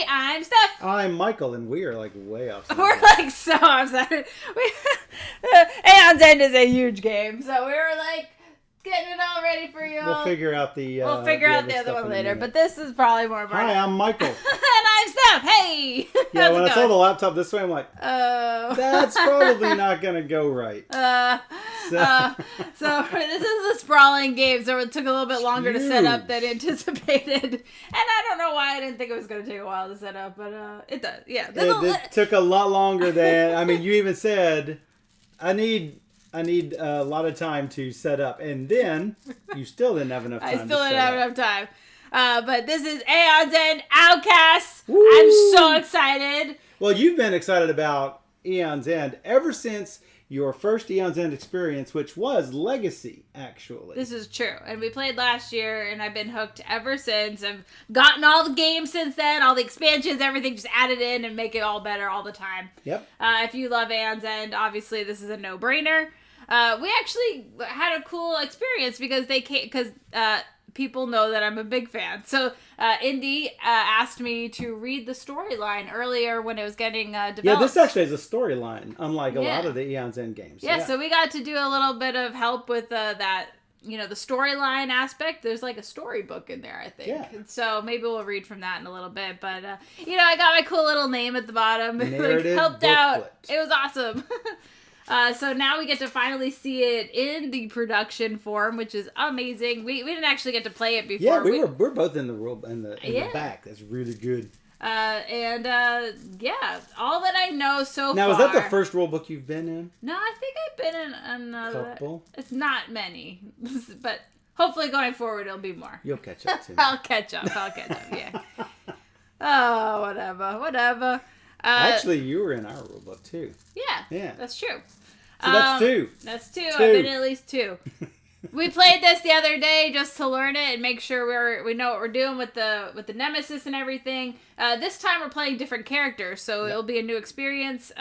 I'm Steph. I'm Michael, and we are like way off. We're like so upset. Aeon's End is a huge game, so we were like getting it all ready for you. We'll figure out the other one later, but this is probably more important. Hi, I'm Michael. And I'm Steph. Hey. Yeah, when I saw the laptop this way, I'm like, oh, that's probably not gonna go right. So this is a sprawling game, so it took a little bit longer to set up than anticipated. And I don't know why I didn't think it was going to take a while to set up, but it does. Yeah, it took a lot longer than. I mean, you even said, I need a lot of time to set up, and then you still didn't have enough time. I still didn't have enough time. But this is Aeon's End Outcasts. Woo! I'm so excited. Well, you've been excited about Aeon's End ever since your first Aeon's End experience, which was Legacy, actually. This is true. And we played last year, and I've been hooked ever since. I've gotten all the games since then, all the expansions, everything just added in and make it all better all the time. Yep. If you love Aeon's End, obviously this is a no-brainer. We actually had a cool experience because people know that I'm a big fan. So Indy asked me to read the storyline earlier when it was getting developed. Yeah, this actually is a storyline, unlike a lot of the Aeon's End games. Yeah, so we got to do a little bit of help with that, the storyline aspect. There's like a storybook in there, I think. Yeah. And so maybe we'll read from that in a little bit. But, I got my cool little name at the bottom. Narrative helped booklet. out. It was awesome. So now we get to finally see it in the production form, which is amazing. We didn't actually get to play it before. Yeah, we're both in the world in the back. That's really good. All that I know so far. Now, is that the first rule book you've been in? No, I think I've been in another. Couple? It's not many, but hopefully going forward it'll be more. You'll catch up to me. I'll catch up, yeah. Oh, whatever. Actually, you were in our rule book too. Yeah, that's true. So that's two. That's two. I've been in at least two. We played this the other day just to learn it and make sure we know what we're doing with the Nemesis and everything. This time we're playing different characters, so it'll be a new experience.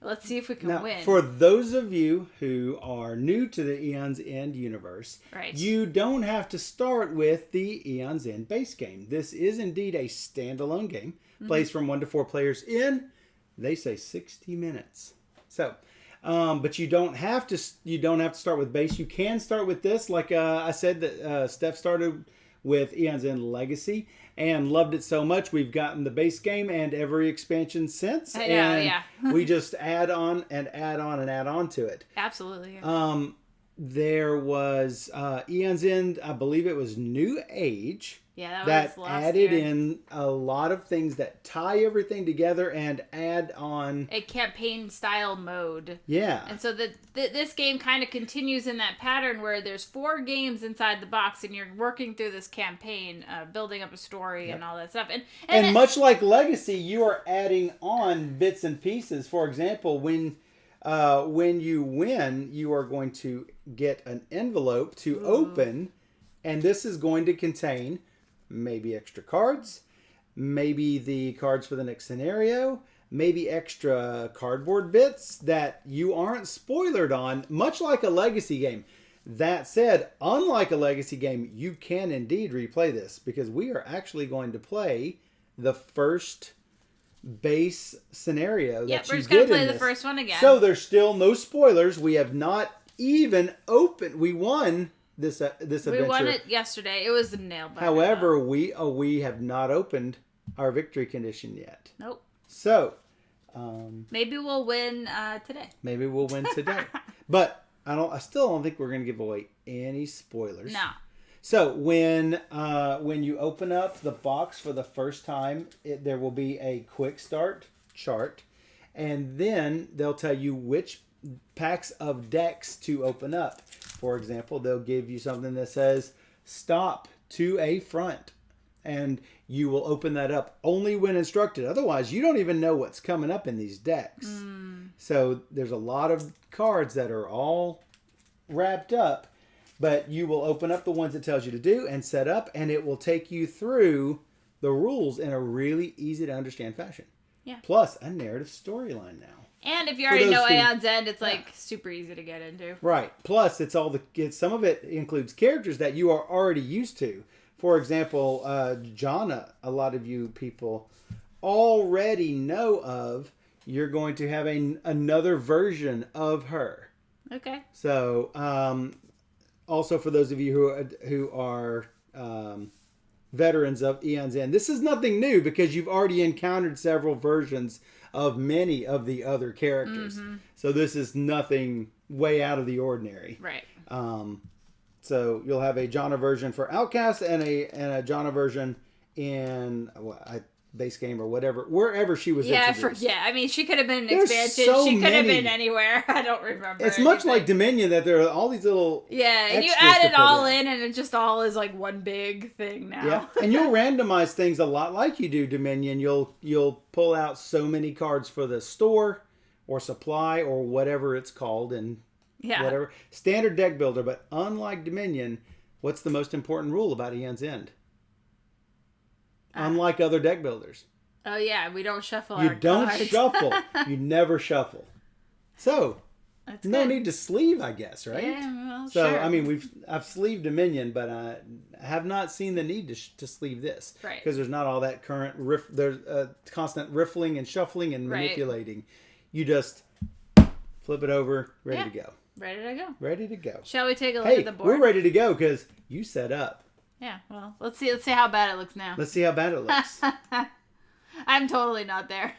Let's see if we can win. For those of you who are new to the Aeon's End universe, you don't have to start with the Aeon's End base game. This is indeed a standalone game. Plays from 1 to 4 players in, they say 60 minutes. So, but you don't have to start with base. You can start with this. Like I said, that Steph started with Aeon's End Legacy and loved it so much. We've gotten the base game and every expansion since. I know, yeah. We just add on and add on and add on to it. Absolutely. Yeah. There was Aeon's End, I believe it was New Age. Yeah, that was last added year. in a lot of things that tie everything together and add on a campaign style mode. Yeah. And so this game kind of continues in that pattern where there's 4 games inside the box and you're working through this campaign, building up a story and all that stuff. And much like Legacy, you are adding on bits and pieces. For example, when you win, you are going to get an envelope to open, and this is going to contain maybe extra cards, maybe the cards for the next scenario, maybe extra cardboard bits that you aren't spoilered on, much like a Legacy game. That said, unlike a Legacy game, you can indeed replay this because we are actually going to play the first base scenario that you did in this. We're going to play the first one again. So there's still no spoilers. We have not even opened. We won this adventure. We won it yesterday. It was a nail biter. However, we have not opened our victory condition yet. Nope. So maybe we'll win today. Maybe we'll win today. But I still don't think we're going to give away any spoilers. No. So when you open up the box for the first time, there will be a quick start chart, and then they'll tell you which packs of decks to open up. For example, they'll give you something that says stop to a front, and you will open that up only when instructed. Otherwise, you don't even know what's coming up in these decks. So there's a lot of cards that are all wrapped up, but you will open up the ones it tells you to do and set up, and it will take you through the rules in a really easy to understand fashion. Yeah. Plus a narrative storyline now. And if you already know Aeon's End, it's like super easy to get into. Right. Plus, some of it includes characters that you are already used to. for example, Jonna, a lot of you people already know of. You're going to have another version of her. Okay. So, also for those of you who are veterans of Aeon's End, this is nothing new because you've already encountered several versions of many of the other characters. Mm-hmm. So this is nothing way out of the ordinary. Right. So you'll have a Jonna version for Outcasts and a Jonna version in base game or whatever, wherever she was introduced. I mean, she could have been an expansion. She could have been anywhere. I don't remember. It's much like Dominion that there are all these little and you add it all in and it just all is like one big thing now. Yeah, and you'll randomize things a lot like you do Dominion. You'll pull out so many cards for the store or supply or whatever it's called and whatever. Standard deck builder, but unlike Dominion, what's the most important rule about Aeon's End? Unlike other deck builders. Oh, yeah. We don't shuffle our cards. You don't cards. shuffle. You never shuffle. So, that's no good. need to sleeve, I guess, right? Yeah, well, so, sure. I mean, I've sleeved Dominion, but I have not seen the need to sleeve this. Right. Because there's not all that current there's constant riffling and shuffling and manipulating. You just flip it over, ready to go. Ready to go. Shall we take a look at the board? We're ready to go because you set up. Yeah, well, let's see how bad it looks now. Let's see how bad it looks. I'm totally not there.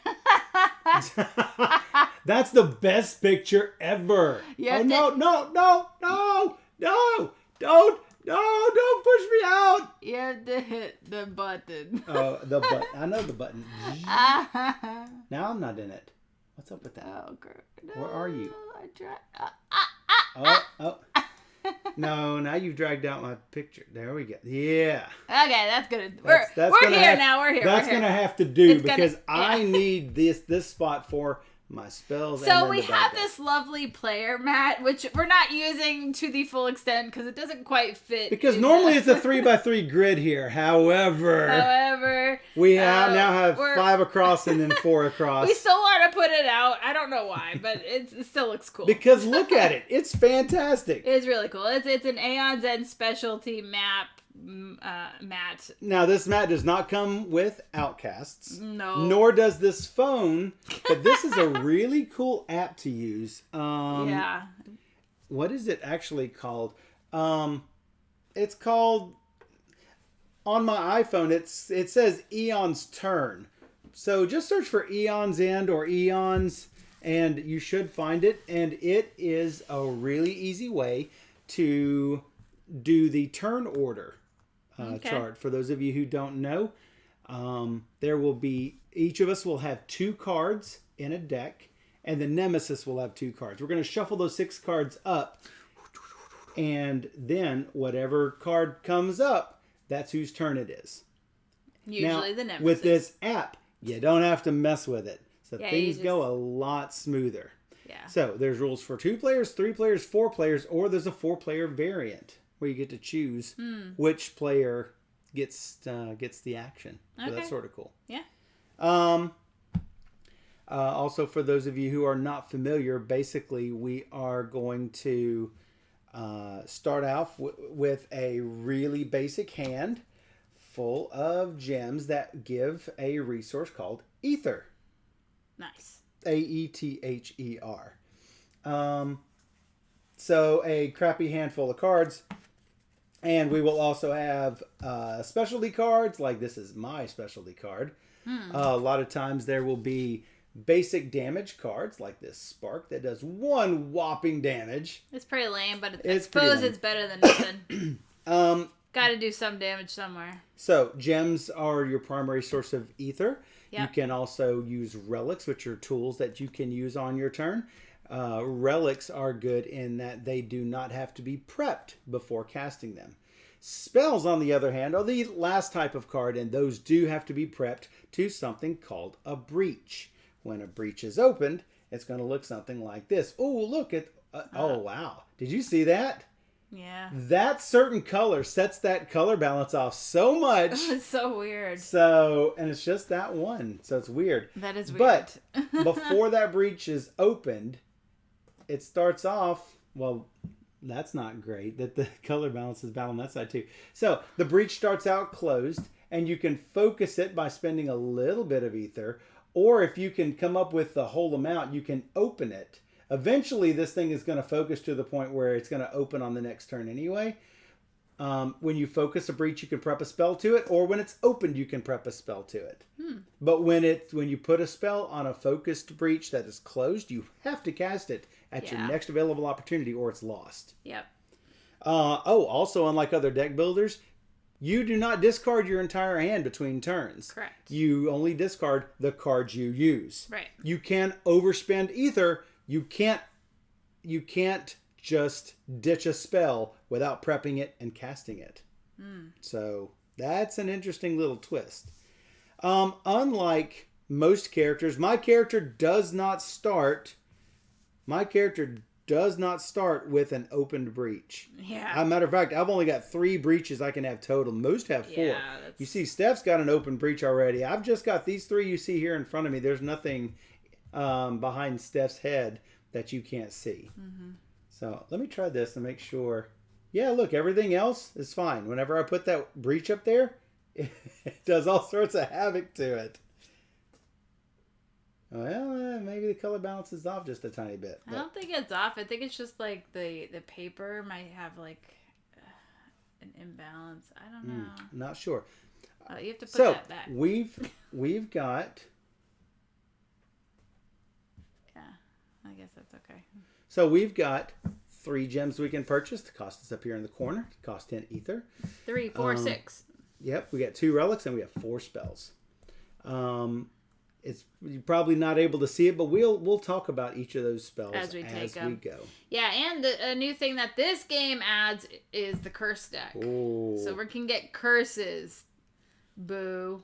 That's the best picture ever. No, don't push me out. You have to hit the button. Oh, the button. I know the button. Now I'm not in it. What's up with that? Oh, girl. No, where are you? I tried. Oh. No, now you've dragged out my picture. There we go. Yeah. Okay, that's good. We're here now. We're here. That's going to have to do because I need this spot for my spells. So we have this lovely player mat, which we're not using to the full extent because it doesn't quite fit. Because normally it's a 3x3 grid here. However, we now have 5 across and then 4 across. We still want to put it out. I don't know why, but it still looks cool. Because look at it. It's fantastic. It's really cool. It's an Aeon's End specialty mat. Now this mat does not come with Outcasts. No. Nor does this phone. But this is a really cool app to use. Yeah. What is it actually called? It's called on my iPhone. It says Aeon's Turn. So just search for Aeon's End or Aeons, and you should find it. And it is a really easy way to do the turn order. Chart. For those of you who don't know, there will be, each of us will have 2 cards in a deck, and the Nemesis will have 2 cards. We're going to shuffle those 6 cards up, and then whatever card comes up, that's whose turn it is. Usually the Nemesis. With this app, you don't have to mess with it. So things go a lot smoother. Yeah. So there's rules for 2 players, 3 players, 4 players, or there's a 4-player variant where you get to choose which player gets the action. So that's sort of cool. Yeah. Also, for those of you who are not familiar, basically we are going to start off with a really basic hand full of gems that give a resource called Ether. Nice. Aether. So a crappy handful of cards. And we will also have specialty cards, like this is my specialty card. A lot of times there will be basic damage cards, like this Spark that does 1 whopping damage. It's pretty lame, but I suppose it's better than nothing. Got to do some damage somewhere. So gems are your primary source of ether. Yep. You can also use relics, which are tools that you can use on your turn. Relics are good in that they do not have to be prepped before casting them. Spells, on the other hand, are the last type of card, and those do have to be prepped to something called a breach. When a breach is opened, it's going to look something like this. Oh, look at... oh, wow. Did you see that? Yeah. That certain color sets that color balance off so much. It's so weird. So, and it's just that one. So it's weird. That is weird. But before that breach is opened, it starts off, well, that's not great that the color balance is bad on that side too. So the breach starts out closed, and you can focus it by spending a little bit of ether, or if you can come up with the whole amount, you can open it. Eventually, this thing is going to focus to the point where it's going to open on the next turn anyway. When you focus a breach, you can prep a spell to it, or when it's opened, you can prep a spell to it. But when you put a spell on a focused breach that is closed, you have to cast it at your next available opportunity, or it's lost. Yep. Also, unlike other deck builders, you do not discard your entire hand between turns. Correct. You only discard the cards you use. Right. You can overspend ether. You can't just ditch a spell without prepping it and casting it. So that's an interesting little twist. Unlike most characters, my character does not start with an opened breach. Yeah. As a matter of fact, I've only got 3 breaches I can have total. Most have 4. Yeah, You see, Steph's got an open breach already. I've just got these 3 you see here in front of me. There's nothing behind Steph's head that you can't see. So let me try this and make sure. Yeah, look, everything else is fine. Whenever I put that breach up there, it does all sorts of havoc to it. Well, maybe the color balance is off just a tiny bit. I don't think it's off. I think it's just like the paper might have like an imbalance. I don't know. Not sure. You have to put that back. we've got. Yeah, I guess that's okay. So we've got 3 gems we can purchase. The cost is up here in the corner. It costs 10 ether. 3, 4, 6. Yep, we got 2 relics and we have 4 spells. You're probably not able to see it, but we'll talk about each of those spells as we go. Yeah, and a new thing that this game adds is the curse deck. Ooh. So we can get curses. Boo.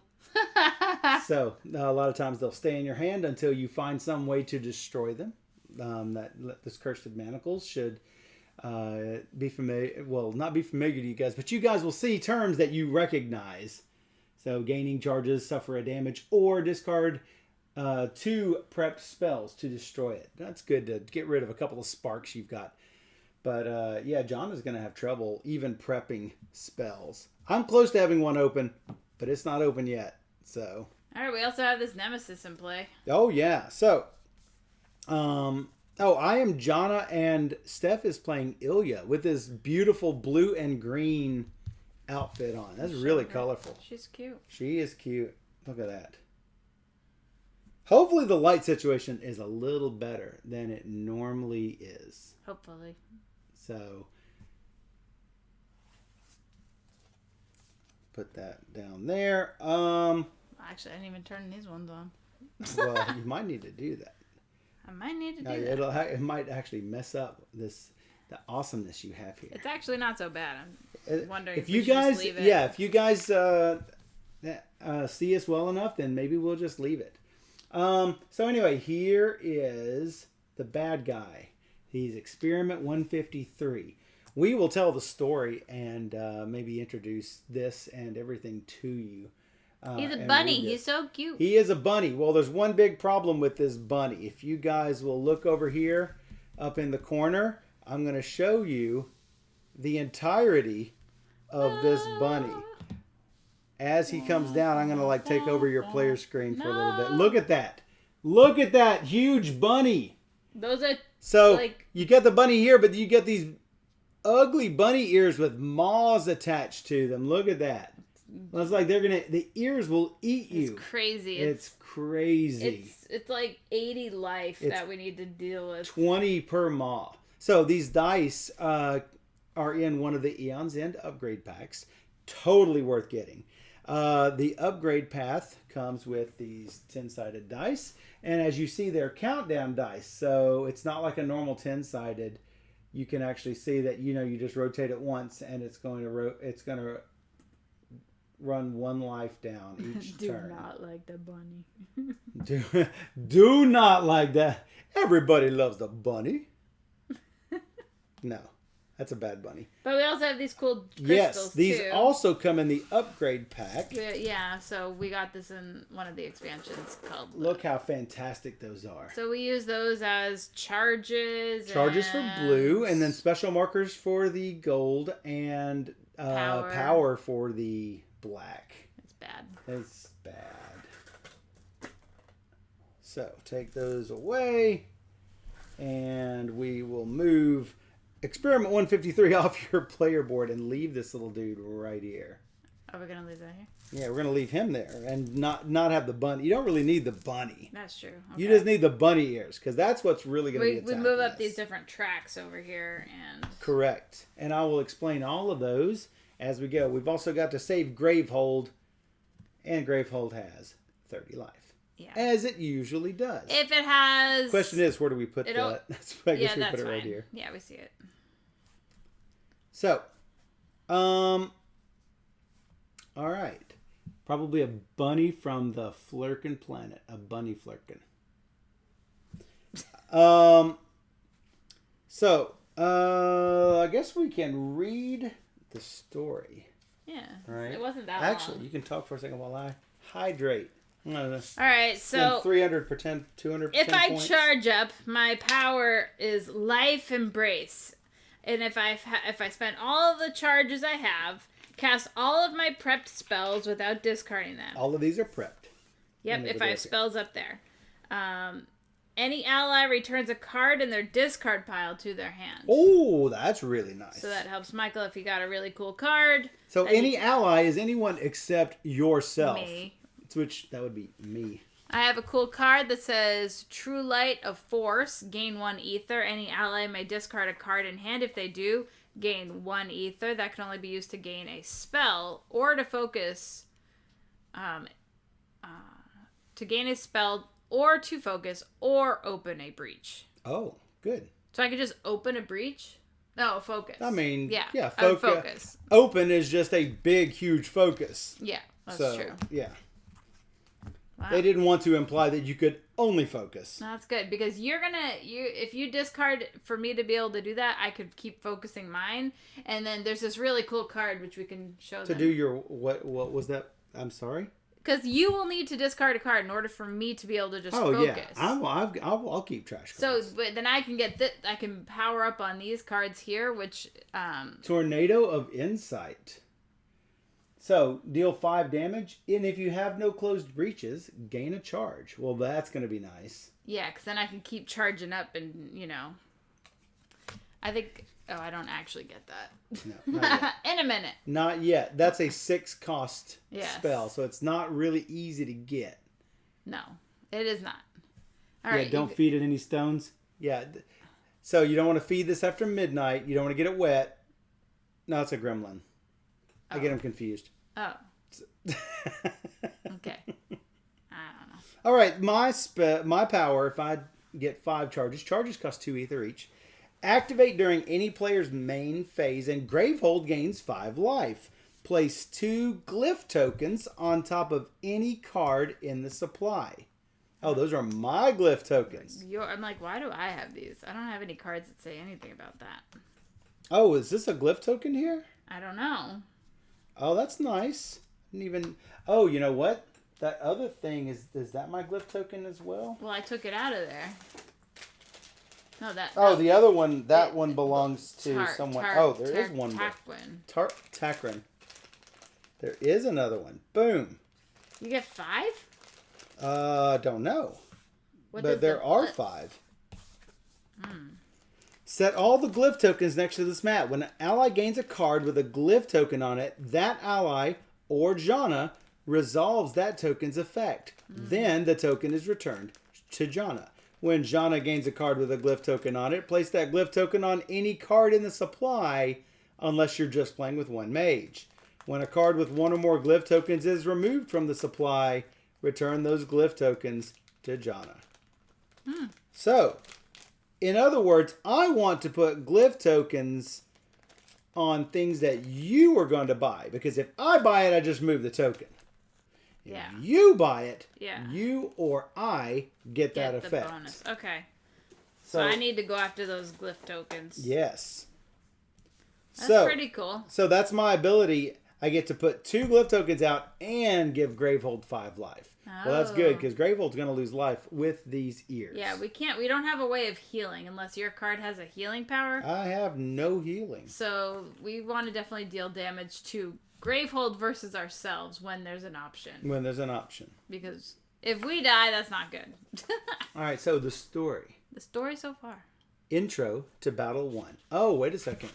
So a lot of times they'll stay in your hand until you find some way to destroy them. This Cursed Manacles should be familiar. Well, not be familiar to you guys, but you guys will see terms that you recognize. So gaining charges, suffer a damage, or discard 2 prepped spells to destroy it. That's good to get rid of a couple of sparks you've got. But yeah, John is going to have trouble even prepping spells. I'm close to having one open, but it's not open yet. So. All right, we also have this Nemesis in play. Oh yeah. So, I am Jana, and Steph is playing Ilya with this beautiful blue and green outfit on. That's really colorful. She's cute. She is cute. Look at that. Hopefully the light situation is a little better than it normally is. Hopefully. So put that down there. Actually, I didn't even turn these ones on. Well, you might need to do that. I might need to do that. It might actually mess up the awesomeness you have here. It's actually not so bad. I'm wondering if you guys, if you guys see us well enough, then maybe we'll just leave it. So anyway, here is the bad guy. He's Experiment 153. We will tell the story and maybe introduce this and everything to you. He's a bunny. He's so cute. He is a bunny. Well, there's one big problem with this bunny. If you guys will look over here up in the corner, I'm going to show you the entirety of this bunny. As he comes down, I'm going to take over your player screen for a little bit. Look at that. Look at that huge bunny. Those are you get the bunny here, but you get these ugly bunny ears with maws attached to them. Look at that. Well, it's like the ears will eat you. It's crazy. It's crazy. It's like 80 life that we need to deal with. 20 per maw. So these dice are in one of the Aeon's End upgrade packs. Totally worth getting. The upgrade path comes with these 10-sided dice. And as you see, they're countdown dice. So it's not like a normal 10-sided. You can actually see that, you just rotate it once and it's going to run 1 life down each turn. Do not like the bunny. do not like that. Everybody loves the bunny. No. That's a bad bunny. But we also have these cool crystals, yes, these too. also come in the upgrade pack. Yeah, so we got this in one of the expansions called... Look how fantastic those are. So we use those as charges. Charges for blue, and then special markers for the gold, and power for the black. It's bad. It's bad. So take those away, and we will move Experiment 153 off your player board and leave this little dude right here. Are we gonna leave that here? Yeah, we're gonna leave him there and not have the bunny. You don't really need the bunny. That's true. Okay. You just need the bunny ears, because that's what's really gonna be attacking We move up us. these different tracks over here, and correct. And I will explain all of those as we go. We've also got to save Gravehold, and Gravehold has 30 life. Yeah. As it usually does. If it has... Question is, where do we put that? I guess we put it fine. right here. Yeah, we see it. So, all right. Probably a bunny from the Flurkin planet. A bunny Flurkin. So, I guess we can read the story. Yeah. Right. It wasn't that Actually, long. you can talk for a second while I hydrate. All right, so 300 per 10, 200 per if 10 I points. charge up, my power is Life Embrace, and if I spend all of the charges I have, cast all of my prepped spells without discarding them. All of these are prepped. Yep, if I have spells up there. Any ally returns a card in their discard pile to their hand. Oh, that's really nice. So that helps Michael if he got a really cool card. So any ally is anyone except yourself. Me. Which, that would be me. I have a cool card that says True Light of Force, gain 1 ether. Any ally may discard a card in hand. If they do, gain 1 ether. That can only be used to gain a spell or to focus. To gain a spell or to focus or open a breach. Oh, good. So I could just open a breach? No, focus. I mean, yeah, focus. Open is just a big, huge focus. Yeah, that's true. Yeah. Wow. They didn't want to imply that you could only focus. That's good, because if you discard for me to be able to do that, I could keep focusing mine, and then there's this really cool card which we can show to them. do your what was that? I'm sorry. Because you will need to discard a card in order for me to be able to just focus. Yeah, I'll keep trash cards. So, but then I can get I can power up on these cards here, which Tornado of Insight. So, deal 5 damage, and if you have no closed breaches, gain a charge. Well, that's going to be nice. Yeah, because then I can keep charging up, and, I think... Oh, I don't actually get that. No, not yet. In a minute. Not yet. That's a 6-cost spell, so it's not really easy to get. No, it is not. All yeah, right. don't feed it any stones. Yeah. So, you don't want to feed this after midnight. You don't want to get it wet. No, it's a gremlin. I get them confused. Oh. Okay. I don't know. All right, my power, if I get 5 charges, charges cost 2 ether each. Activate during any player's main phase, and Gravehold gains 5 life. Place 2 glyph tokens on top of any card in the supply. Oh, those are my glyph tokens. I'm like, why do I have these? I don't have any cards that say anything about that. Oh, is this a glyph token here? I don't know. Oh, that's nice. Didn't even. Oh, you know what? That other thing is that my glyph token as well? Well, I took it out of there. No, that. Oh, the other one. That one belongs to someone. There is one more. Takrin. There is another one. Boom. You get 5? Don't know. But there are 5. Set all the glyph tokens next to this mat. When an ally gains a card with a glyph token on it, that ally or Jana resolves that token's effect. Then the token is returned to Jana. When Jana gains a card with a glyph token on it, place that glyph token on any card in the supply, unless you're just playing with one mage. When a card with 1 or more glyph tokens is removed from the supply, return those glyph tokens to Jana. So, in other words, I want to put glyph tokens on things that you are going to buy. Because if I buy it, I just move the token. If you buy it, you or I get that effect. Bonus. Okay. So I need to go after those glyph tokens. Yes. That's pretty cool. So that's my ability. I get to put 2 glyph tokens out and give Gravehold 5 life. Oh. Well, that's good because Gravehold's going to lose life with these ears. Yeah, we don't have a way of healing unless your card has a healing power. I have no healing. So we want to definitely deal damage to Gravehold versus ourselves when there's an option. When there's an option. Because if we die, that's not good. All right, so the story. The story so far. Intro to Battle 1. Oh, wait a second.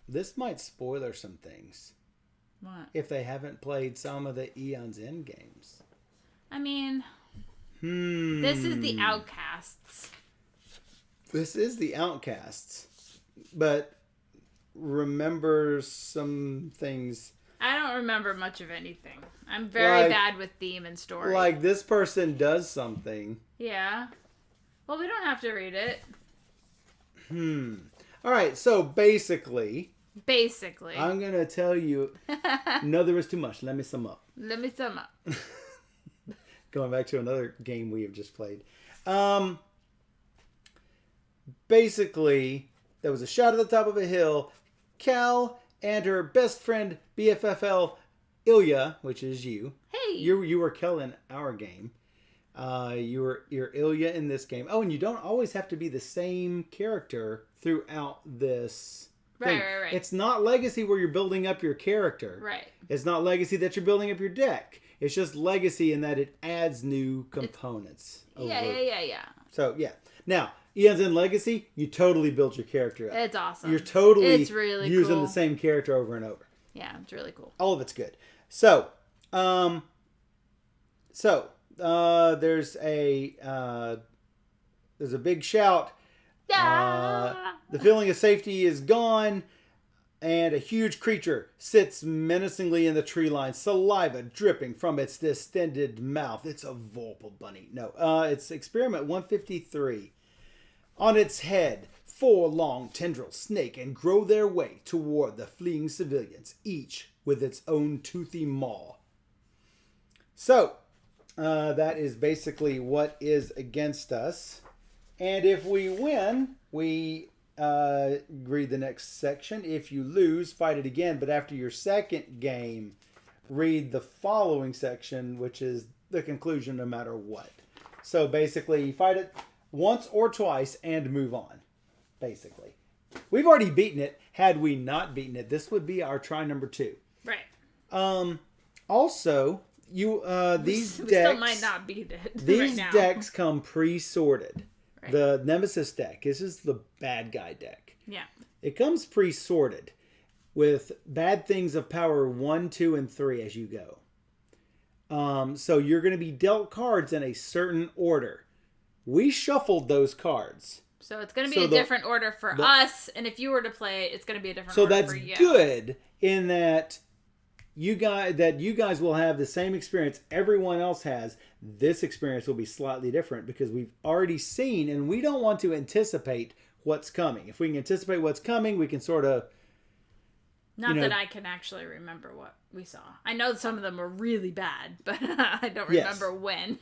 This might spoiler some things. What? If they haven't played some of the Aeon's end games. I mean, this is the Outcasts. This is the Outcasts. But remember some things. I don't remember much of anything. I'm very bad with theme and story. Like this person does something. Yeah. Well, we don't have to read it. All right, so basically, I'm going to tell you. No, there is too much. Let me sum up. Going back to another game we have just played. Basically, there was a shot at the top of a hill. Cal and her best friend, BFFL, Ilya, which is you. Hey! You were Kel in our game. You're Ilya in this game. Oh, and you don't always have to be the same character throughout this thing. Right. It's not Legacy where you're building up your character. Right. It's not Legacy that you're building up your deck. It's just Legacy in that it adds new components. Yeah. So, yeah. Now, Eon's in Legacy, you totally build your character up. It's awesome. You're totally really using cool. the same character over and over. Yeah, it's really cool. All of it's good. So, there's a big shout. The feeling of safety is gone, and a huge creature sits menacingly in the tree line, saliva dripping from its distended mouth. It's a Volpal bunny. No, it's Experiment 153. On its head, 4 long tendrils snake and grow their way toward the fleeing civilians, each with its own toothy maw. So, that is basically what is against us. And if we win, we read the next section. If you lose, fight it again. But after your second game, read the following section, which is the conclusion no matter what. So basically, you fight it once or twice and move on. Basically. We've already beaten it. Had we not beaten it, this would be our try number 2. Right. Also, these we decks still might not beat it. These right now. decks come pre-sorted. Right. The Nemesis deck. This is the bad guy deck. Yeah. It comes pre-sorted with bad things of power 1, 2, and 3 as you go. So you're going to be dealt cards in a certain order. We shuffled those cards. So it's going to be a different order for us, and if you were to play it, it's going to be a different order for you. So that's good in that you guys will have the same experience everyone else has. This experience will be slightly different because we've already seen, and we don't want to anticipate what's coming. If we can anticipate what's coming, we can sort of... Not that I can actually remember what we saw. I know some of them were really bad, but I don't remember when.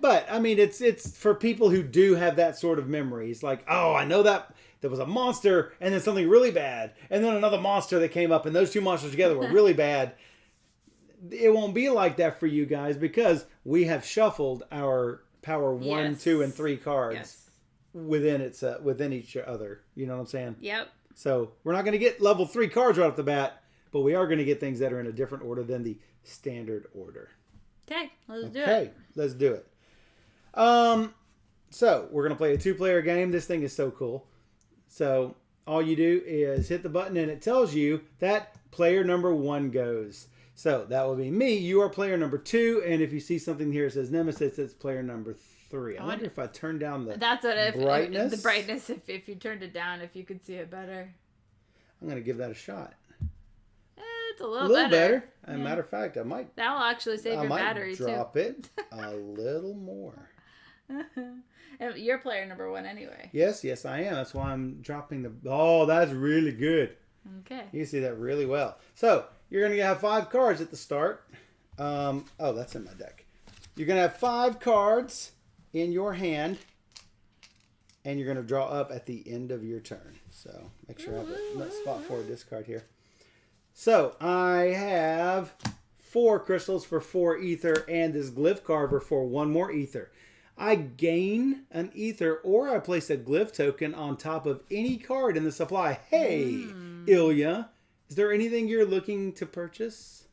But, I mean, it's for people who do have that sort of memory. It's like, oh, I know that there was a monster and then something really bad. And then another monster that came up and those two monsters together were really bad. It won't be like that for you guys because we have shuffled our power 1, 2, and 3 cards within each other. You know what I'm saying? Yep. So we're not going to get level 3 cards right off the bat, but we are going to get things that are in a different order than the standard order. Okay, let's do it. Okay, let's do it. So we're going to play a 2-player game. This thing is so cool. So all you do is hit the button and it tells you that player number 1 goes. So that will be me. You are player number 2, and if you see something here that says Nemesis, it's player number 3. I wonder if I turn down the brightness. The brightness, if you turned it down, if you could see it better. I'm going to give that a shot. It's a little better. As a matter of fact, I might. That will actually save your battery too. I might drop it a little more. And you're player number 1 anyway. Yes, I am. That's why I'm dropping the... Oh, that's really good. Okay. You see that really well. So, you're going to have 5 cards at the start. Oh, that's in my deck. You're going to have 5 cards in your hand, and you're going to draw up at the end of your turn. So make sure I have a spot for a discard here. So I have 4 crystals for 4 ether and this glyph carver for 1 more ether. I gain an ether or I place a glyph token on top of any card in the supply. Hey, Ilya, is there anything you're looking to purchase?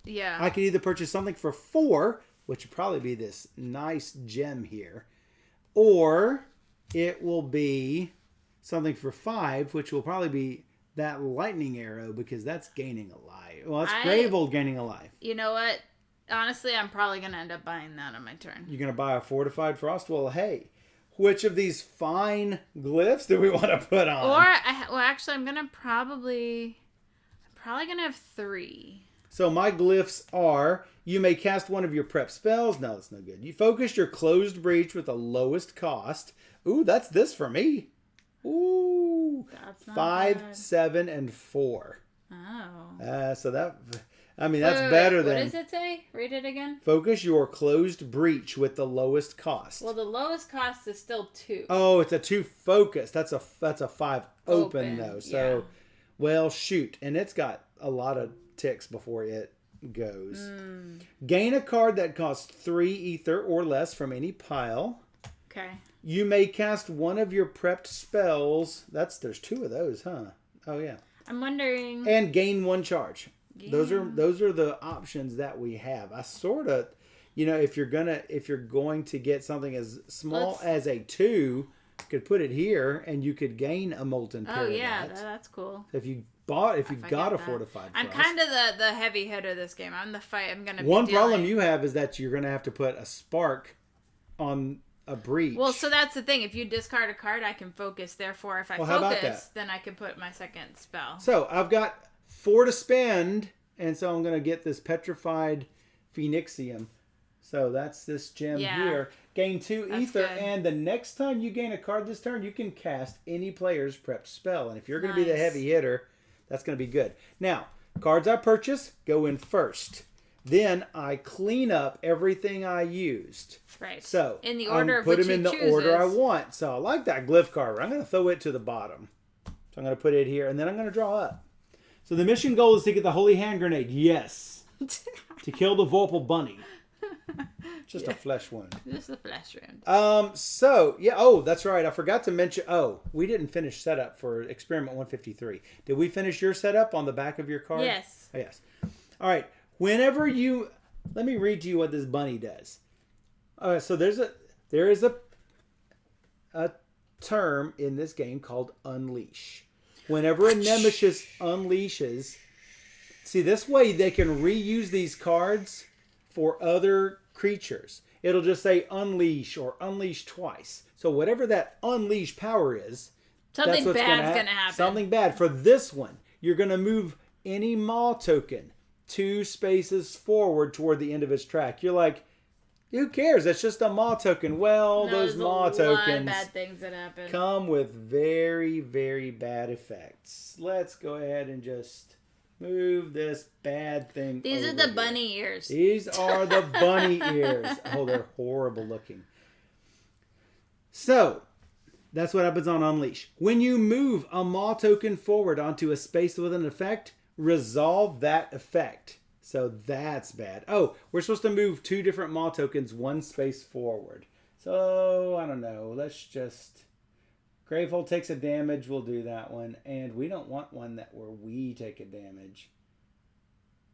Yeah. I could either purchase something for 4, which would probably be this nice gem here, or it will be something for 5, which will probably be that lightning arrow because that's gaining a life. Well, that's Gravel gaining a life. You know what? Honestly, I'm probably going to end up buying that on my turn. You're going to buy a fortified frost? Well, hey, which of these fine glyphs do we want to put on? Well, actually, I'm probably going to have 3. So my glyphs are, you may cast one of your prep spells. No, that's no good. You focus your closed breach with the lowest cost. Ooh, that's this for me. Ooh. That's not 5, bad. 7, and 4. Oh. So that, I mean, that's better than... What does it say? Read it again. Focus your closed breach with the lowest cost. Well, the lowest cost is still 2. Oh, it's a 2 focus. That's a 5 open though. So, yeah. Well, shoot. And it's got a lot of ticks before it goes. Gain a card that costs 3 ether or less from any pile. Okay. You may cast one of your prepped spells. There's 2 of those, huh? Oh yeah. I'm wondering. And gain 1 charge. Yeah. Those are the options that we have. I sort of, if you're going to get something as small as a 2, you could put it here and you could gain a molten paradox. Oh yeah, that's cool. If you got a fortified frost. I'm kind of the heavy hitter this game. I'm gonna. One problem you have is that you're gonna have to put a spark on a breach. Well, so that's the thing. If you discard a card, I can focus. Therefore, if I focus, then I can put my second spell. So I've got 4 to spend, and so I'm gonna get this petrified Phoenixium. So that's this gem here. Gain 2 ether, and the next time you gain a card this turn, you can cast any player's prepped spell. And if you're going to be the heavy hitter, that's going to be good. Now, cards I purchase go in first. Then I clean up everything I used. Right. So in the order of put which them in the order I want. So I like that glyph carver. I'm going to throw it to the bottom. So I'm going to put it here, and then I'm going to draw up. So the mission goal is to get the Holy Hand Grenade. Yes. To kill the Vorpal Bunny. Just a flesh wound. Just a flesh wound. So, yeah. Oh, that's right. I forgot to mention. Oh, we didn't finish setup for Experiment 153. Did we finish your setup on the back of your card? Yes. Oh, yes. All right. Whenever you... Let me read to you what this bunny does. So there is a term in this game called unleash. Whenever a Nemesis unleashes... See, this way they can reuse these cards for other creatures. It'll just say unleash or unleash twice. So whatever that unleash power is, something bad's going to happen. Something bad. For this one, you're going to move any Maw token 2 spaces forward toward the end of its track. You're like, who cares? It's just a Maw token. Well, those Maw tokens bad things that happen. Come with very, very bad effects. Let's go ahead and just... move this bad thing. These are the bunny ears. These are the bunny ears. Oh, they're horrible looking. So, that's what happens on Unleash. When you move a Maw token forward onto a space with an effect, resolve that effect. So that's bad. Oh, we're supposed to move 2 different Maw tokens 1 space forward. So, I don't know. Let's just... Gravehold takes a damage, we'll do that one. And we don't want one where we take a damage.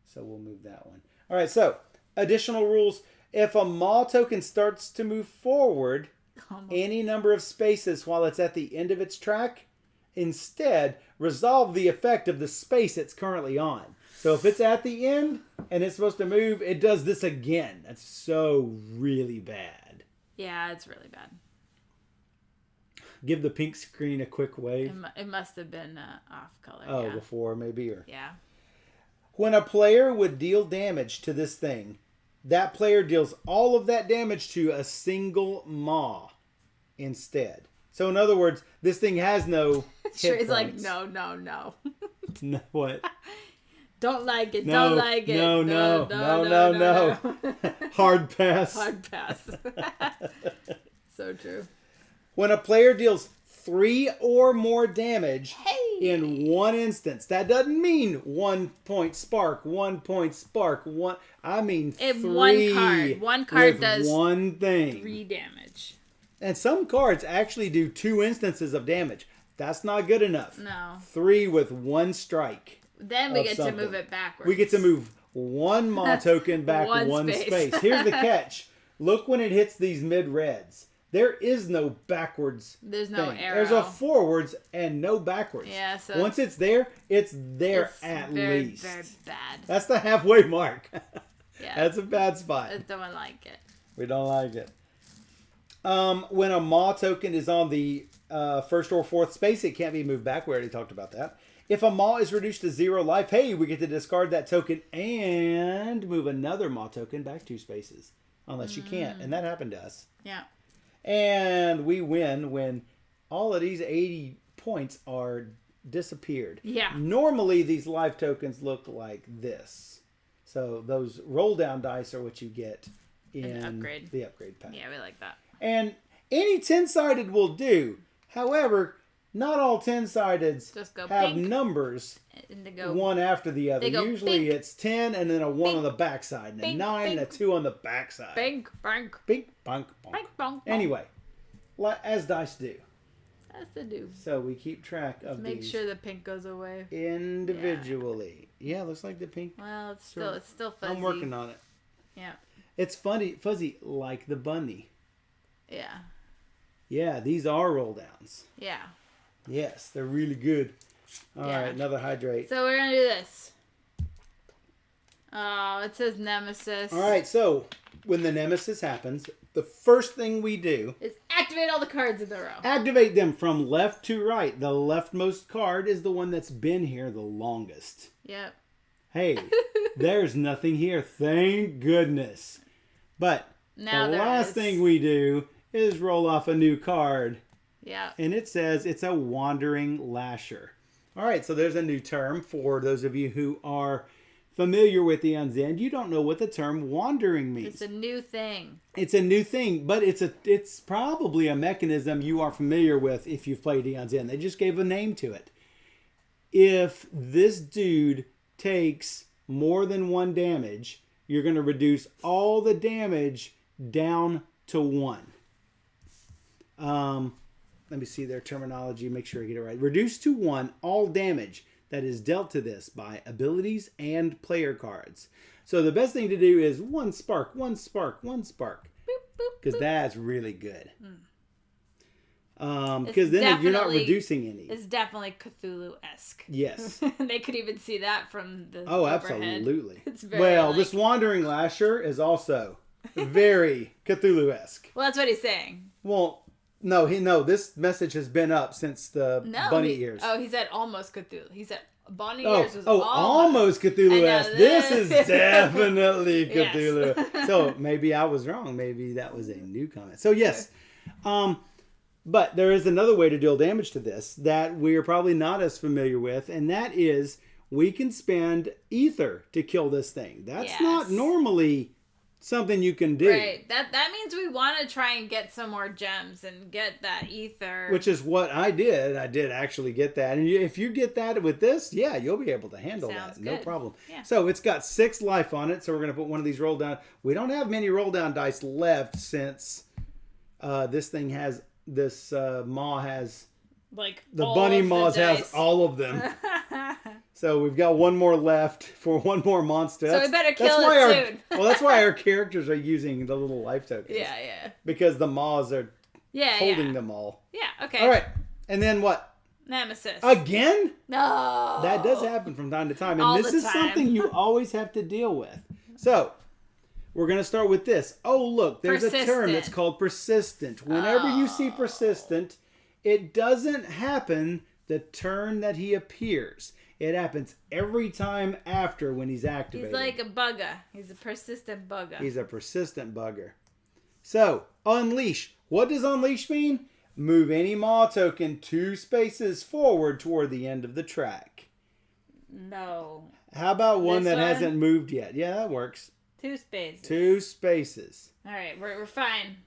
So we'll move that one. All right, so additional rules. If a Maw token starts to move forward any number of spaces while it's at the end of its track, instead, resolve the effect of the space it's currently on. So if it's at the end and it's supposed to move, it does this again. That's so really bad. Yeah, it's really bad. Give the pink screen a quick wave. It must have been off color. Oh, yeah. Before maybe? Or... Yeah. When a player would deal damage to this thing, that player deals all of that damage to a single Maw instead. So in other words, this thing has no hit points. Like, no. No, what? Don't like it. No, don't like it. No. Hard pass. Hard pass. So true. When a player deals 3 or more damage in one instance. That doesn't mean 1 point spark, 1 point spark, one. I mean in 3. one card. One card does one thing. 3 damage. And some cards actually do 2 instances of damage. That's not good enough. No. 3 with 1 strike. Then we get to move it backwards. We get to move 1 Maw token back one space. Here's the catch. Look when it hits these mid-reds. There is no backwards. There's no arrow. There's a forwards and no backwards. Yeah, so once it's there at least. Very bad. That's the halfway mark. Yeah. That's a bad spot. I don't like it. We don't like it. When a Maw token is on the first or fourth space, it can't be moved back. We already talked about that. If a Maw is reduced to 0 life, hey, we get to discard that token and move another Maw token back 2 spaces. Unless you can't. And that happened to us. Yeah. And we win when all of these 80 points are disappeared. Yeah. Normally, these life tokens look like this. So those roll down dice are what you get in the upgrade pack. Yeah, we like that. And any 10-sided will do. However, not all 10-sideds have numbers one after the other. Usually it's 10 and then a 1 on the backside, and a 9 and a 2 on the backside. Bink, bonk. Bink, bonk, bonk. Bink, bonk, bonk. Anyway, as dice do. As they do. So we keep track of Make these sure the pink goes away. individually. Yeah, looks like the pink. Well, it's still fuzzy. I'm working on it. Yeah. It's fuzzy like the bunny. Yeah. Yeah, these are roll downs. Yeah. Yes, they're really good. All right, another hydrate. So we're going to do this. Oh, it says Nemesis. All right, so when the Nemesis happens, the first thing we do is activate all the cards in the row. Activate them from left to right. The leftmost card is the one that's been here the longest. Yep. Hey, there's nothing here. Thank goodness. But now the last thing we do is roll off a new card. Yeah. And it says it's a wandering lasher. All right, so there's a new term for those of you who are familiar with the Unzen. You don't know what the term wandering means. It's a new thing. It's a new thing, but it's probably a mechanism you are familiar with if you've played Aeon's End. They just gave a name to it. If this dude takes more than 1 damage, you're going to reduce all the damage down to 1. Let me see their terminology, make sure I get it right. Reduce to 1 all damage that is dealt to this by abilities and player cards. So the best thing to do is 1 spark, 1 spark, 1 spark. Because that's really good. Because then you're not reducing any. It's definitely Cthulhu-esque. Yes. They could even see that from the overhead. Absolutely. It's very this Wandering Lasher is also very Cthulhu-esque. Well, that's what he's saying. Well, no, this message has been up since the bunny ears. Oh, he said almost Cthulhu. He said bunny ears was almost Cthulhu-esque. This is definitely Cthulhu. Yes. So maybe I was wrong. Maybe that was a new comment. So yes, but there is another way to deal damage to this that we are probably not as familiar with, and that is we can spend ether to kill this thing. That's not normally something you can do. Right. That means we want to try and get some more gems and get that ether. Which is what I did. I did actually get that. And if you get that with this, you'll be able to handle that. Good. No problem. Yeah. So it's got 6 life on it. So we're going to put one of these roll down. We don't have many roll down dice left since this thing has, this maw has, like the bunny maws has all of them. So we've got 1 more left for 1 more monster. So we better kill it soon. Well, that's why our characters are using the little life tokens. Yeah. Because the maws are holding them all. Yeah, okay. All right. And then what? Nemesis. Again? No. That does happen from time to time. And this is something you always have to deal with. So we're going to start with this. Oh, look. There's a term that's called persistent. Whenever you see persistent, it doesn't happen the turn that he appears. It happens every time after when he's activated. He's like a bugger. He's a persistent bugger. He's a persistent bugger. So, unleash. What does unleash mean? Move any maw token 2 spaces forward toward the end of the track. No. How about one that hasn't moved yet? Yeah, that works. 2 spaces. 2 spaces. All right, we're fine.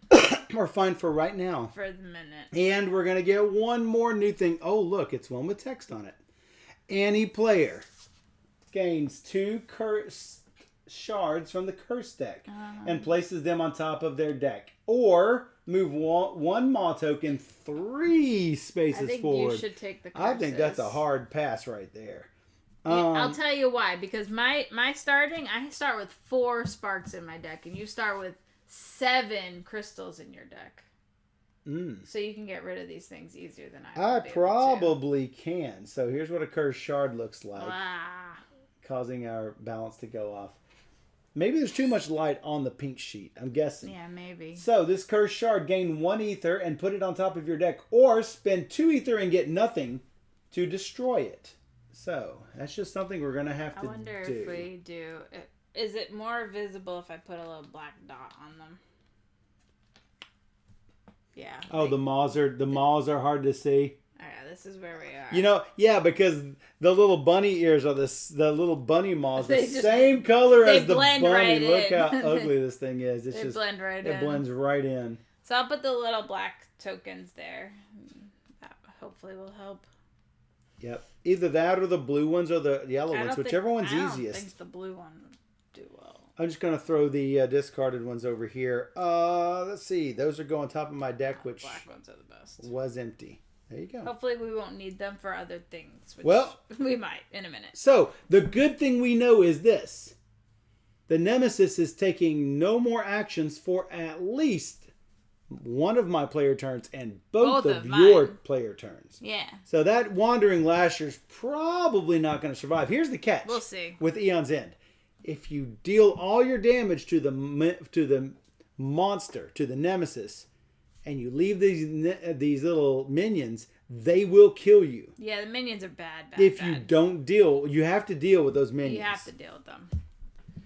We're fine for right now. For the minute. And we're going to get one more new thing. Oh, look, it's one with text on it. Any player gains 2 cursed shards from the curse deck and places them on top of their deck. Or move one Maw token 3 spaces forward. You should take the curses. I think that's a hard pass right there. I'll tell you why. Because I start with 4 sparks in my deck, and you start with 7 crystals in your deck. So you can get rid of these things easier than I would. I probably can. So here's what a cursed shard looks like. Causing our balance to go off. Maybe there's too much light on the pink sheet. I'm guessing. Yeah, maybe. So this cursed shard, gain 1 ether and put it on top of your deck. Or spend 2 ether and get nothing to destroy it. So that's just something we're going to have to do. I wonder if we do. Is it more visible if I put a little black dot on them? Yeah. Oh, the maws are hard to see. Oh, yeah, this is where we are. You know, yeah, because the little bunny ears are the little bunny maws, the same color as the bunny. Right Look how ugly this thing is. It's just blend right in. It blends right in. So I'll put the little black tokens there. That hopefully will help. Yep. Either that or the blue ones or the yellow ones, whichever one's easiest. I think the blue one would do well. I'm just going to throw the discarded ones over here. Let's see. Those are going on top of my deck, which black ones are the best. Was empty. There you go. Hopefully we won't need them for other things. Which we might in a minute. So the good thing we know is this. The Nemesis is taking no more actions for at least one of my player turns and both of your player turns. Yeah. So that Wandering Lasher's probably not going to survive. Here's the catch. We'll see. With Aeon's End. If you deal all your damage to the monster, to the Nemesis, and you leave these little minions, they will kill you. Yeah, the minions are bad. If you don't deal, you have to deal with those minions. You have to deal with them.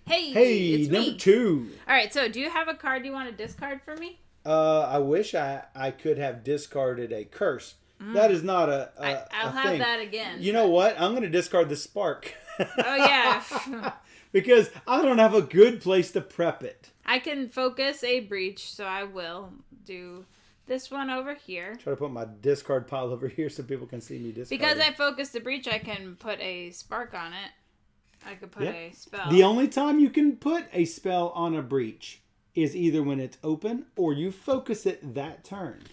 Hey, it's number me. 2. All right, so do you have a card you want to discard for me? I wish I could have discarded a curse. That is not I'll have thing. that again. You know what? I'm going to discard the spark. Oh, yeah. Because I don't have a good place to prep it. I can focus a breach, so I will do this one over here. Try to put my discard pile over here so people can see me discard. Because I focused a breach, I can put a spark on it. I could put a spell. The only time you can put a spell on a breach is either when it's open or you focus it that turn.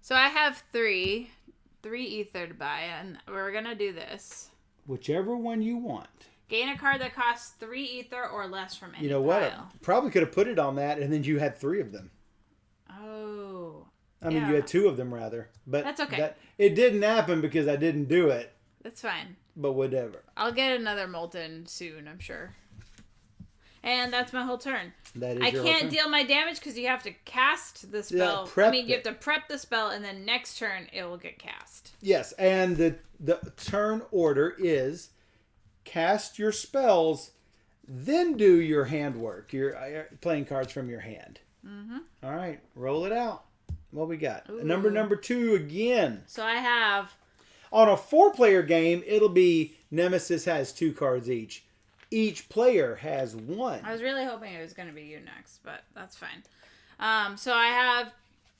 So I have 3 ether to buy, and we're going to do this. Whichever one you want. Gain a card that costs 3 ether or less from any pile. You know what? I probably could have put it on that, and then you had 3 of them. Oh. I mean, you had 2 of them, rather. But that's okay. It didn't happen because I didn't do it. That's fine. But whatever. I'll get another Molten soon, I'm sure. And that's my whole turn. I can't deal my damage because you have to cast the spell. You have to prep the spell, and then next turn it will get cast. Yes, and the turn order is cast your spells, then do your handwork, your playing cards from your hand. Mm-hmm. All right, roll it out. What we got? Ooh. Number 2 again. So I have... On a 4-player game, it'll be Nemesis has 2 cards each. Each player has 1. I was really hoping it was going to be you next, but that's fine. So I have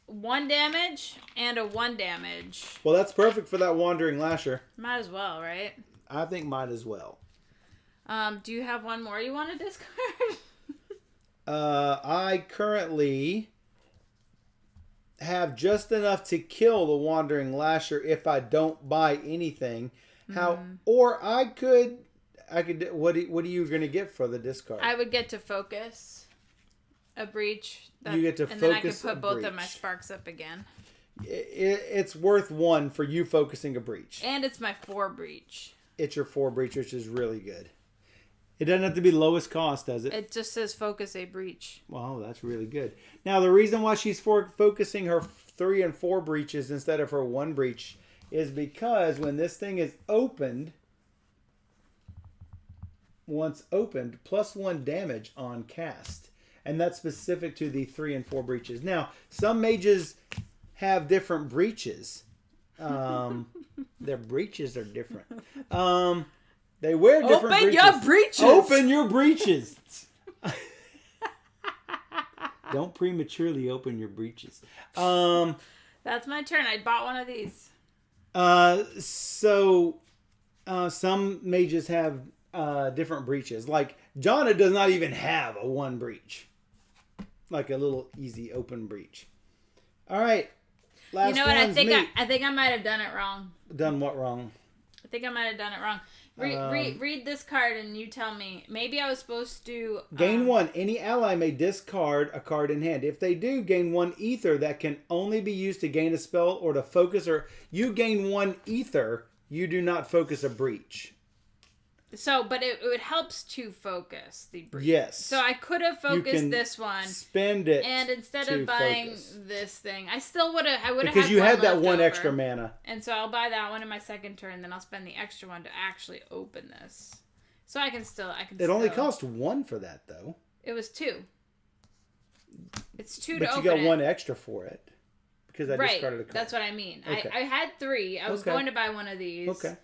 1 damage and a 1 damage. Well, that's perfect for that Wandering Lasher. Might as well, right? I think might as well. Do you have 1 more you want to discard? I currently have just enough to kill the Wandering Lasher if I don't buy anything. Or I could. What are you going to get for the discard? I would get to focus a breach. You get to focus, and then I could put both of my sparks up again. It's worth 1 for you focusing a breach. And it's my 4 breach. It's your 4 breach, which is really good. It doesn't have to be lowest cost, does it? It just says focus a breach. Wow, that's really good. Now, the reason why she's focusing her 3 and 4 breaches instead of her 1 breach is because when this thing is opened, once opened, +1 damage on cast. And that's specific to the 3 and 4 breaches. Now, some mages have different breaches. Their breaches are different. They wear different breaches. Open your breeches! Open your breeches! Don't prematurely open your breeches. That's my turn. I bought one of these. Some mages have different breaches. Like Jonna does not even have a one breach. Like a little easy open breach. All right. Last you know what? I think me. I think I might have done it wrong. Done what wrong? I think I might have done it wrong. Read this card and you tell me. Maybe I was supposed to... Gain 1. Any ally may discard a card in hand. If they do, gain 1 ether that can only be used to gain a spell or to focus. Or you gain 1 ether, you do not focus a breach. So, but it helps to focus the breach. Yes. So I could have focused this one. Spend it. And instead of buying this thing, I still would have. Because you had that one extra mana. And so I'll buy that one in my second turn. Then I'll spend the extra one to actually open this. So I can still. It only cost 1 for that though. It was 2. It's 2 to open. But you got 1 extra for it. Because I discarded a card. That's what I mean. Okay. I had 3. I was going to buy one of these. Okay.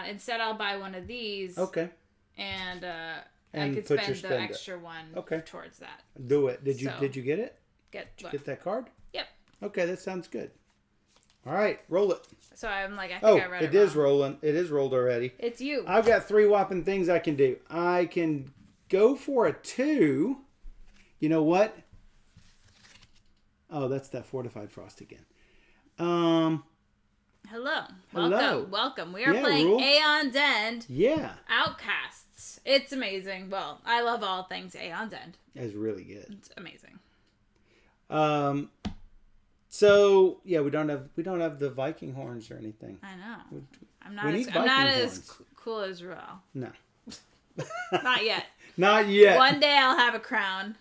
Instead, I'll buy one of these. Okay. And I could spend the extra one towards that. Do it. Did you get it? Did you get that card? Yep. Okay, that sounds good. All right, roll it. So I'm like, I think I read it. It is rolling. It is rolled already. It's you. I've got 3 whopping things I can do. I can go for a 2. You know what? Oh, that's that fortified frost again. Hello. Welcome. We are playing Aeon's End. Yeah. Outcasts. It's amazing. Well, I love all things Aeon's End. It's really good. It's amazing. So yeah, we don't have the Viking horns or anything. I know. I'm not as cool as Ruel. No. Not yet. Not yet. One day I'll have a crown.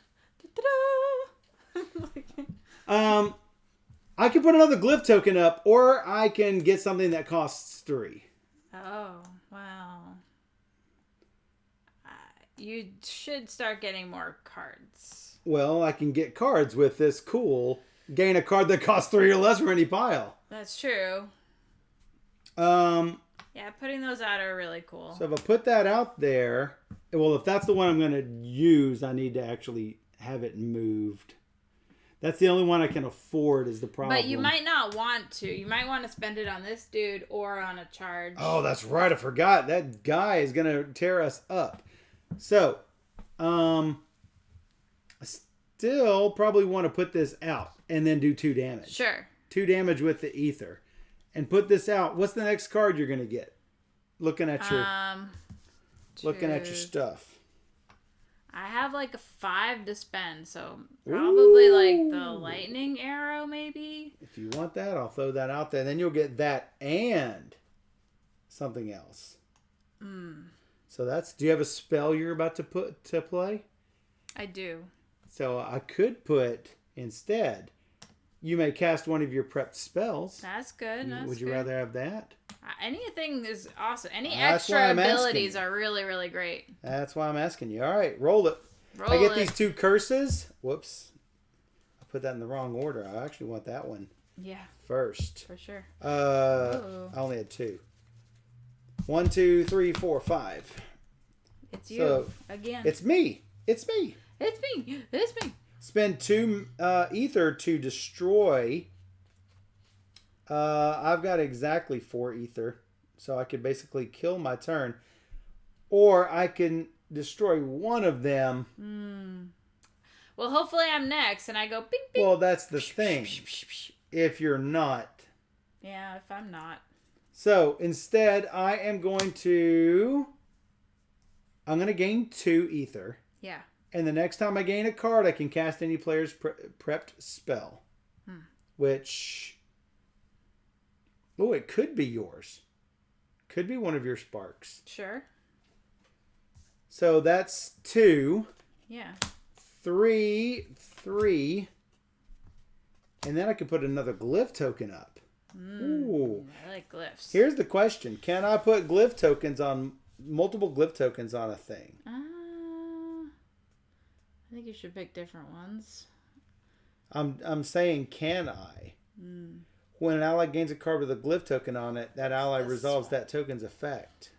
I can put another glyph token up, or I can get something that costs 3. Oh, wow. You should start getting more cards. Well, I can get cards with this cool. Gain a card that costs 3 or less from any pile. That's true. Yeah, putting those out are really cool. So if I put that out there, well, if that's the one I'm going to use, I need to actually have it moved. That's the only one I can afford is the problem. But you might not want to. You might want to spend it on this dude or on a charge. Oh, that's right. I forgot. That guy is going to tear us up. So, I still probably want to put this out and then do 2 damage. Sure. 2 damage with the ether. And put this out. What's the next card you're going to get? Looking at your stuff. I have like a 5 to spend, so probably like the lightning arrow, maybe. If you want that, I'll throw that out there. Then you'll get that and something else. So that's. Do you have a spell you're about to put to play? I do. So I could put instead. You may cast one of your prepped spells. That's good. Would you rather have that? Anything is awesome. Any extra abilities are really, really great. That's why I'm asking you. All right, roll it. I get these 2 curses. Whoops. I put that in the wrong order. I actually want that one first. For sure. I only had 2. 1, 2, 3, 4, 5. It's you again. It's me. It's me. It's me. It's me. Spend 2 ether to destroy. I've got exactly 4 ether, so I could basically kill my turn, or I can destroy one of them. Well, hopefully I'm next, and I go bing bing. Well, that's the thing. If you're not. Yeah, if I'm not. So instead, I'm going to gain 2 ether. Yeah. And the next time I gain a card, I can cast any player's prepped spell. Which... Oh, it could be yours. Could be one of your sparks. Sure. So that's 2. Yeah. 3. And then I could put another glyph token up. Ooh. I like glyphs. Here's the question. Can I put multiple glyph tokens on a thing? I think you should pick different ones. I'm saying, can I? When an ally gains a card with a glyph token on it, that ally resolves that token's effect.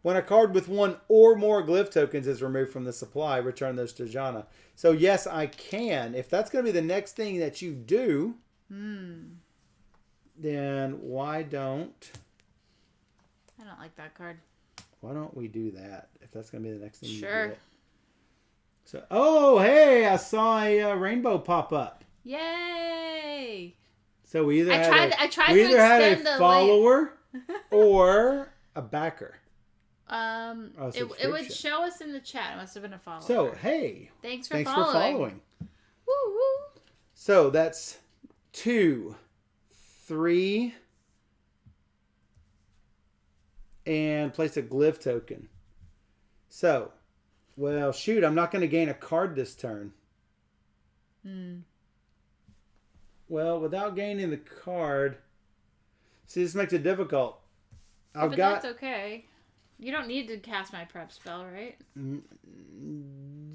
When a card with one or more glyph tokens is removed from the supply, return those to Jana. So yes, I can. If that's going to be the next thing that you do, then why don't... I don't like that card. Why don't we do that? If that's going to be the next thing you Sure. get. So, oh, hey, I saw a rainbow pop up. Yay! So we either I tried to had extend a the follower or a backer. It would show us in the chat. It must have been a follower. So, hey. Thanks for following. Woo woo. So that's 2, 3, and place a glyph token. So, well, shoot, I'm not going to gain a card this turn. Well, without gaining the card, see, this makes it difficult. But that's okay. You don't need to cast my prep spell, right?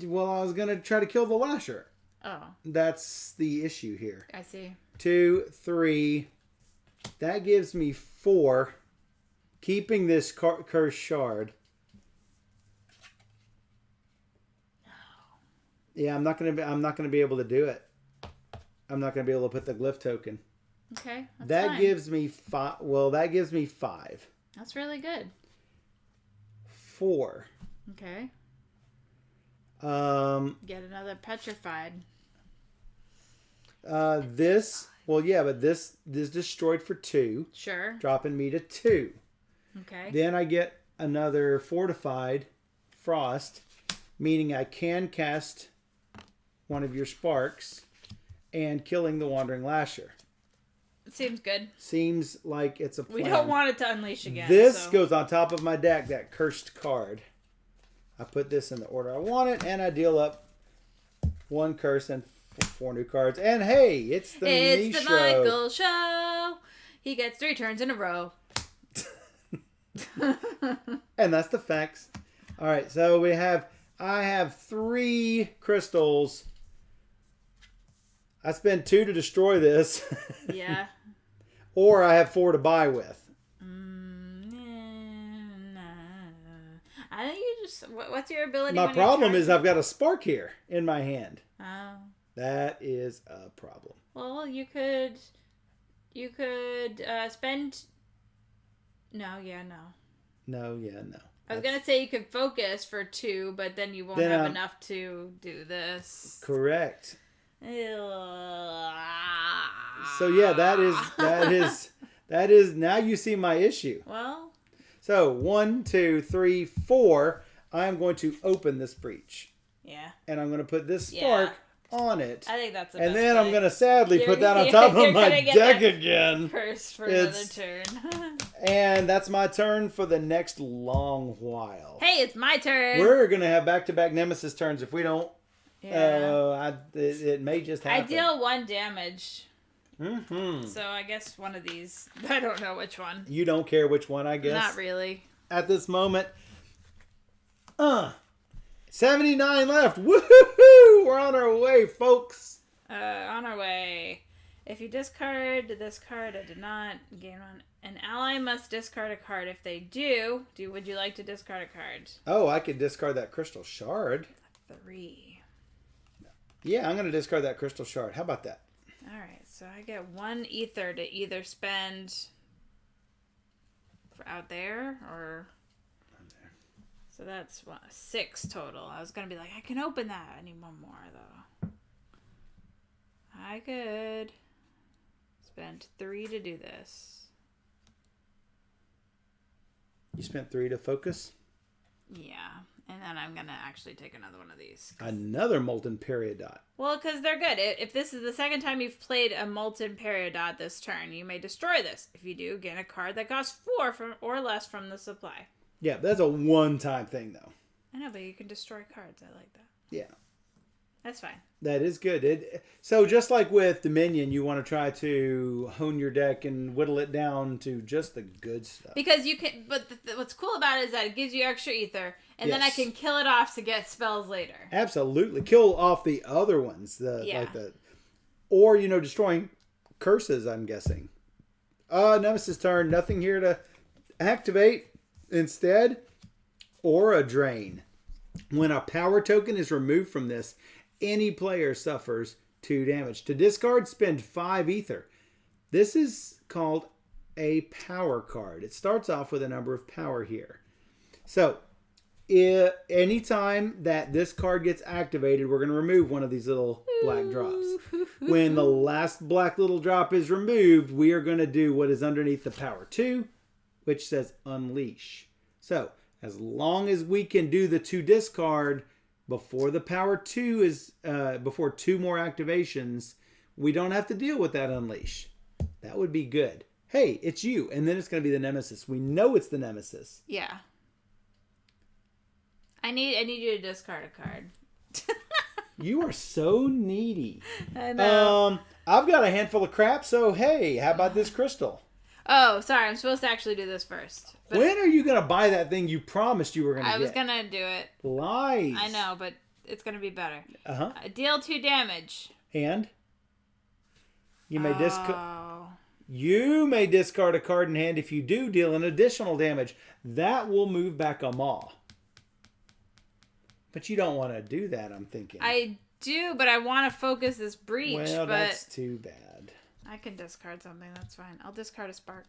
Well, I was going to try to kill the Lasher. Oh. That's the issue here. I see. 2, 3. That gives me 4. Keeping this cursed shard. Yeah, I'm not gonna be able to do it. I'm not gonna be able to put the glyph token. Okay, that fine. gives me 5. Well, that gives me 5. That's really good. 4. Okay. Get another petrified. This. Well, yeah, but this destroyed for 2. Sure. Dropping me to 2. Okay. Then I get another fortified frost, meaning I can cast one of your sparks and killing the Wandering Lasher. Seems good. Seems like it's a plan. We don't want it to unleash again. This goes on top of my deck, that cursed card. I put this in the order I want it, and I deal up 1 curse and 4 new cards. And hey, it's the Michael show. He gets 3 turns in a row. And that's the facts. All right, so I have 3 crystals. I spend 2 to destroy this. Yeah. Or I have 4 to buy with. I think you just... What's your ability? My problem is I've got a spark here in my hand. Oh. That is a problem. Well, you could spend... No. No, yeah, no. I was going to say you could focus for 2, but then you won't have enough to do this. Correct. So yeah, that is now you see my issue. Well. So 1, 2, 3, 4. I'm going to open this breach. Yeah. And I'm going to put this spark on it. I think that's the and best then way. I'm going to sadly put that on top of my deck again. First for another turn. And that's my turn for the next long while. Hey, it's my turn. We're going to have back-to-back Nemesis turns if we don't. Yeah. It may just happen. I deal 1 damage. Mm-hmm. So I guess one of these. I don't know which one. You don't care which one, I guess. Not really. At this moment. 79 left. Woohoo! We're on our way, folks. On our way. If you discard this card, I did not gain one. An ally must discard a card. If they do, would you like to discard a card? Oh, I could discard that crystal shard. 3. Yeah, I'm going to discard that crystal shard. How about that? All right, so I get 1 ether to either spend for out there or... So that's 6 total. I was going to be like, I can open that. I need 1 more, though. I could spend 3 to do this. You spent 3 to focus? Yeah. And then I'm going to actually take another one of these. Another Molten Peridot. Well, because they're good. If this is the second time you've played a Molten Peridot this turn, you may destroy this. If you do, gain a card that costs 4 or less from the supply. Yeah, that's a one-time thing, though. I know, but you can destroy cards. I like that. Yeah. That's fine. That is good. So just like with Dominion, you want to try to hone your deck and whittle it down to just the good stuff. Because you can, but what's cool about it is that it gives you extra ether, and then I can kill it off to get spells later. Absolutely. Kill off the other ones. Or, destroying curses, I'm guessing. Nemesis turn. Nothing here to activate. Instead, Aura Drain. When a power token is removed from this, any player suffers 2 damage. To discard, spend 5 ether. This is called a power card. It starts off with a number of power here. So, anytime that this card gets activated, we're going to remove one of these little black drops. When the last black little drop is removed, we are going to do what is underneath the power 2, which says Unleash. So, as long as we can do the 2 discard before the power 2 is, before 2 more activations, we don't have to deal with that Unleash. That would be good. Hey, it's you. And then it's going to be the Nemesis. We know it's the Nemesis. Yeah. I need you to discard a card. You are so needy. I know. I've got a handful of crap, so hey, how about this crystal? Oh, sorry. I'm supposed to actually do this first. But when are you going to buy that thing you promised you were going to get? I was going to do it. Lies. I know, but it's going to be better. Uh-huh. Deal 2 damage. And? You may discard a card in hand. If you do, deal an additional damage. That will move back a maw. But you don't want to do that, I'm thinking. I do, but I want to focus this breach. Well, but that's too bad. I can discard something. That's fine. I'll discard a spark.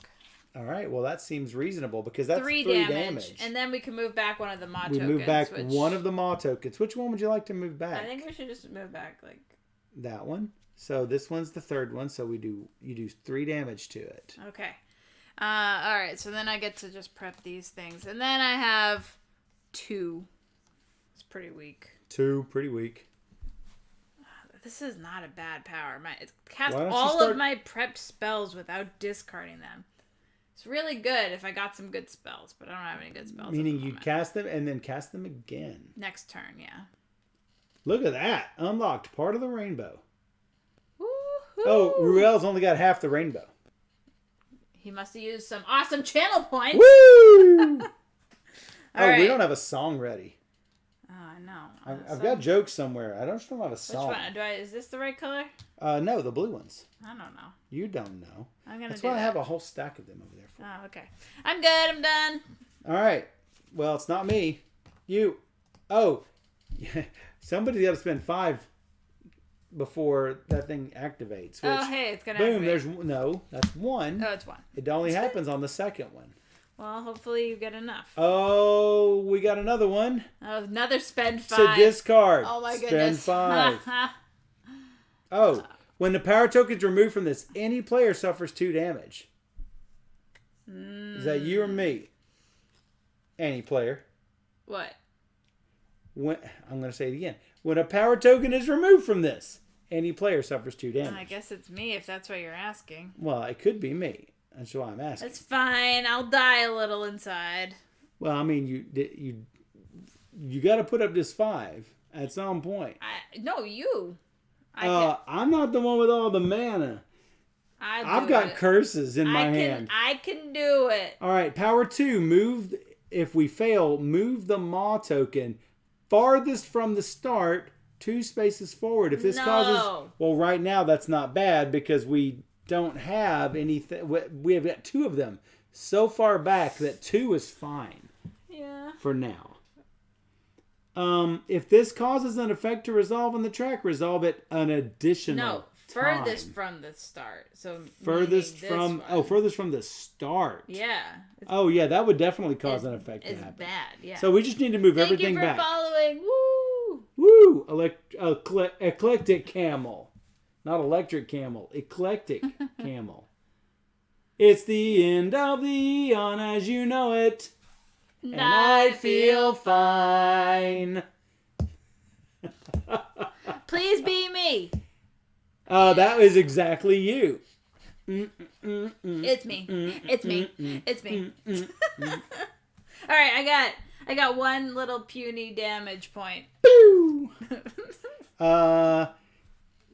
All right. Well, that seems reasonable because that's 3 damage. And then we can move back one of the maw we tokens. We move back one of the maw tokens. Which one would you like to move back? I think we should just move back like that one. So this one's the 3rd one. So you do 3 damage to it. Okay. All right. So then I get to just prep these things, and then I have 2. It's pretty weak. 2, pretty weak. This is not a bad power. It casts all of my prepped spells without discarding them. It's really good if I got some good spells, but I don't have any good spells. Meaning you cast them and then cast them again. Next turn, yeah. Look at that. Unlocked part of the rainbow. Woo-hoo. Oh, Ruel's only got half the rainbow. He must have used some awesome channel points. Woo! Right. We don't have a song ready. Oh, I know. I've got jokes somewhere. I don't have a song. Which one? Is this the right color? No, the blue ones. I don't know. You don't know. That's why I have a whole stack of them over there for you. Oh, okay. I'm good. I'm done. All right. Well, it's not me. You. Oh. Somebody's got to spend 5 before that thing activates. Which, hey, it's going to activate. That's 1. Oh, it's 1. It only happens on the 2nd one. Well, hopefully you get enough. Oh, we got another one. Oh, another spend 5. To discard. Oh my goodness. Spend 5. Oh, when the power token is removed from this, any player suffers 2 damage. Is that you or me? Any player. What? I'm going to say it again. When a power token is removed from this, any player suffers 2 damage. I guess it's me if that's what you're asking. Well, it could be me. That's why I'm asking. It's fine. I'll die a little inside. Well, I mean, you got to put up this 5 at some point. No, you. I'm not the one with all the mana. I've got curses in my hand. I can do it. All right, power 2. If we fail, move the maw token farthest from the start 2 spaces forward. If this causes... Well, right now that's not bad because we don't have anything. We have got 2 of them so far back that 2 is fine. Yeah. For now. If this causes an effect to resolve on the track, resolve it an additional time. Furthest from the start. So furthest from the start. Yeah. Oh yeah, that would definitely cause an effect to happen. It's bad. Yeah. So we just need to move everything back. Thank you for following. Woo! Eclectic camel. Not electric camel. Eclectic camel. It's the end of the Aeon as you know it. And I feel fine. Please be me. That is exactly you. It's me. It's me. It's me. All right, I got 1 little puny damage point. Boo!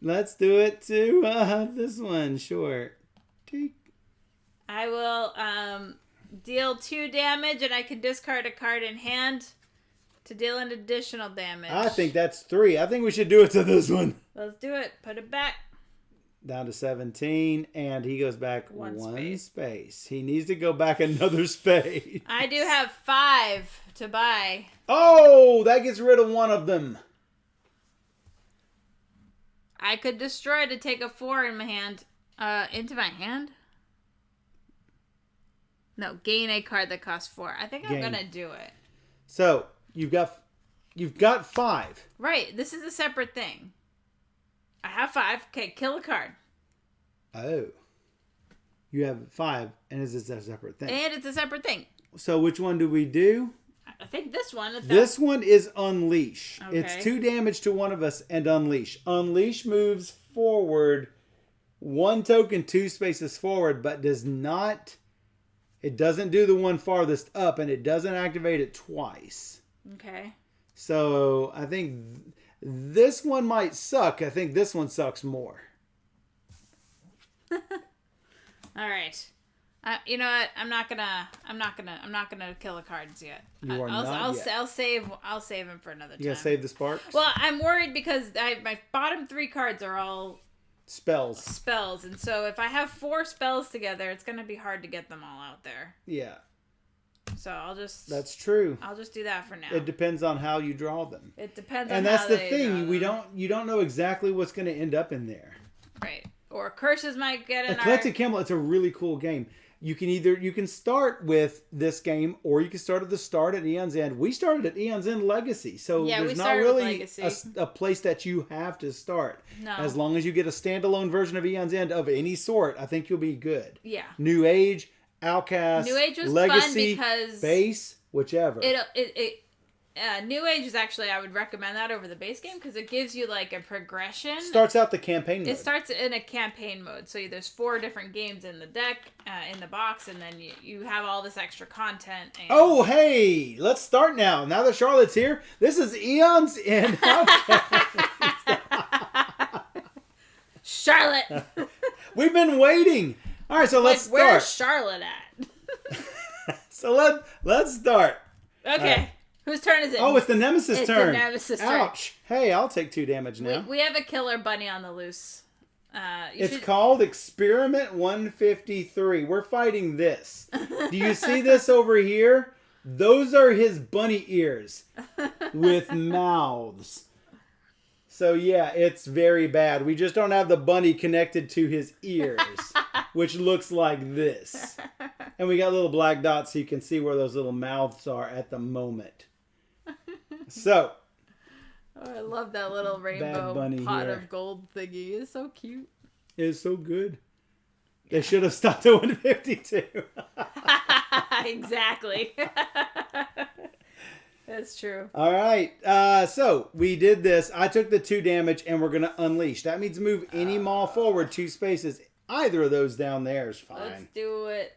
Let's do it to this one. Sure. I will deal 2 damage, and I can discard a card in hand to deal an additional damage. I think that's 3. I think we should do it to this one. Let's do it. Put it back. down to 17, and he goes back One one space. space. He needs to go back another space. I do have 5 to buy. Oh, that gets rid of one of them. I could destroy to take a 4 in my hand. Into my hand? No, gain a card that costs 4. I think I'm gonna do it. So you've got 5. Right, this is a separate thing. I have 5. Okay, kill a card. Oh. You have 5, and it's a separate thing. And it's a separate thing. So which one do we do? I think this one. This one is Unleash. Okay. It's 2 damage to one of us and Unleash. Unleash moves forward 1 token 2 spaces forward, but it doesn't do the one farthest up, and it doesn't activate it twice. Okay. So I think this one might suck. I think this one sucks more. All right. You know what? I'm not gonna kill the cards yet. You are not yet. I'll save him for another time. You gonna save the sparks? Well, I'm worried because my bottom 3 cards are all spells, and so if I have 4 spells together, it's gonna be hard to get them all out there. Yeah. So That's true. I'll just do that for now. It depends on how you draw them. It depends and on that's how the they thing. draw them. You don't know exactly what's going to end up in there. Right. Or curses might get in Eclectic Camelot, it's a really cool game. You can start with this game, or you can start at the start at Aeon's End. We started at Aeon's End Legacy, so there's not really a place that you have to start. No. As long as you get a standalone version of Aeon's End of any sort, I think you'll be good. Yeah. New Age, Outcasts, New Age was Legacy, fun because base, whichever. New Age is actually, I would recommend that over the base game because it gives you like a progression. Starts out the campaign mode. It starts in a campaign mode, so there's 4 different games in the deck, in the box, and then you have all this extra content. And... Oh, hey! Let's start now. Now that Charlotte's here, this is Aeon's End. Charlotte! We've been waiting. All right, so let's start. Where's Charlotte at? So let's start. Okay. Whose turn is it? Oh, it's the Nemesis turn. It's the Nemesis turn. Ouch. Hey, I'll take 2 damage now. We have a killer bunny on the loose. It's called Experiment 153. We're fighting this. Do you see this over here? Those are his bunny ears with mouths. So yeah, it's very bad. We just don't have the bunny connected to his ears, which looks like this. And we got little black dots so you can see where those little mouths are at the moment. So. Oh, I love that little rainbow pot of gold thingy. It's so cute. It's so good. Yeah. They should have stopped at 152. Exactly. That's true. All right. So we did this. I took the 2 damage, and we're going to unleash. That means move any mall forward 2 spaces. Either of those down there is fine. Let's do it.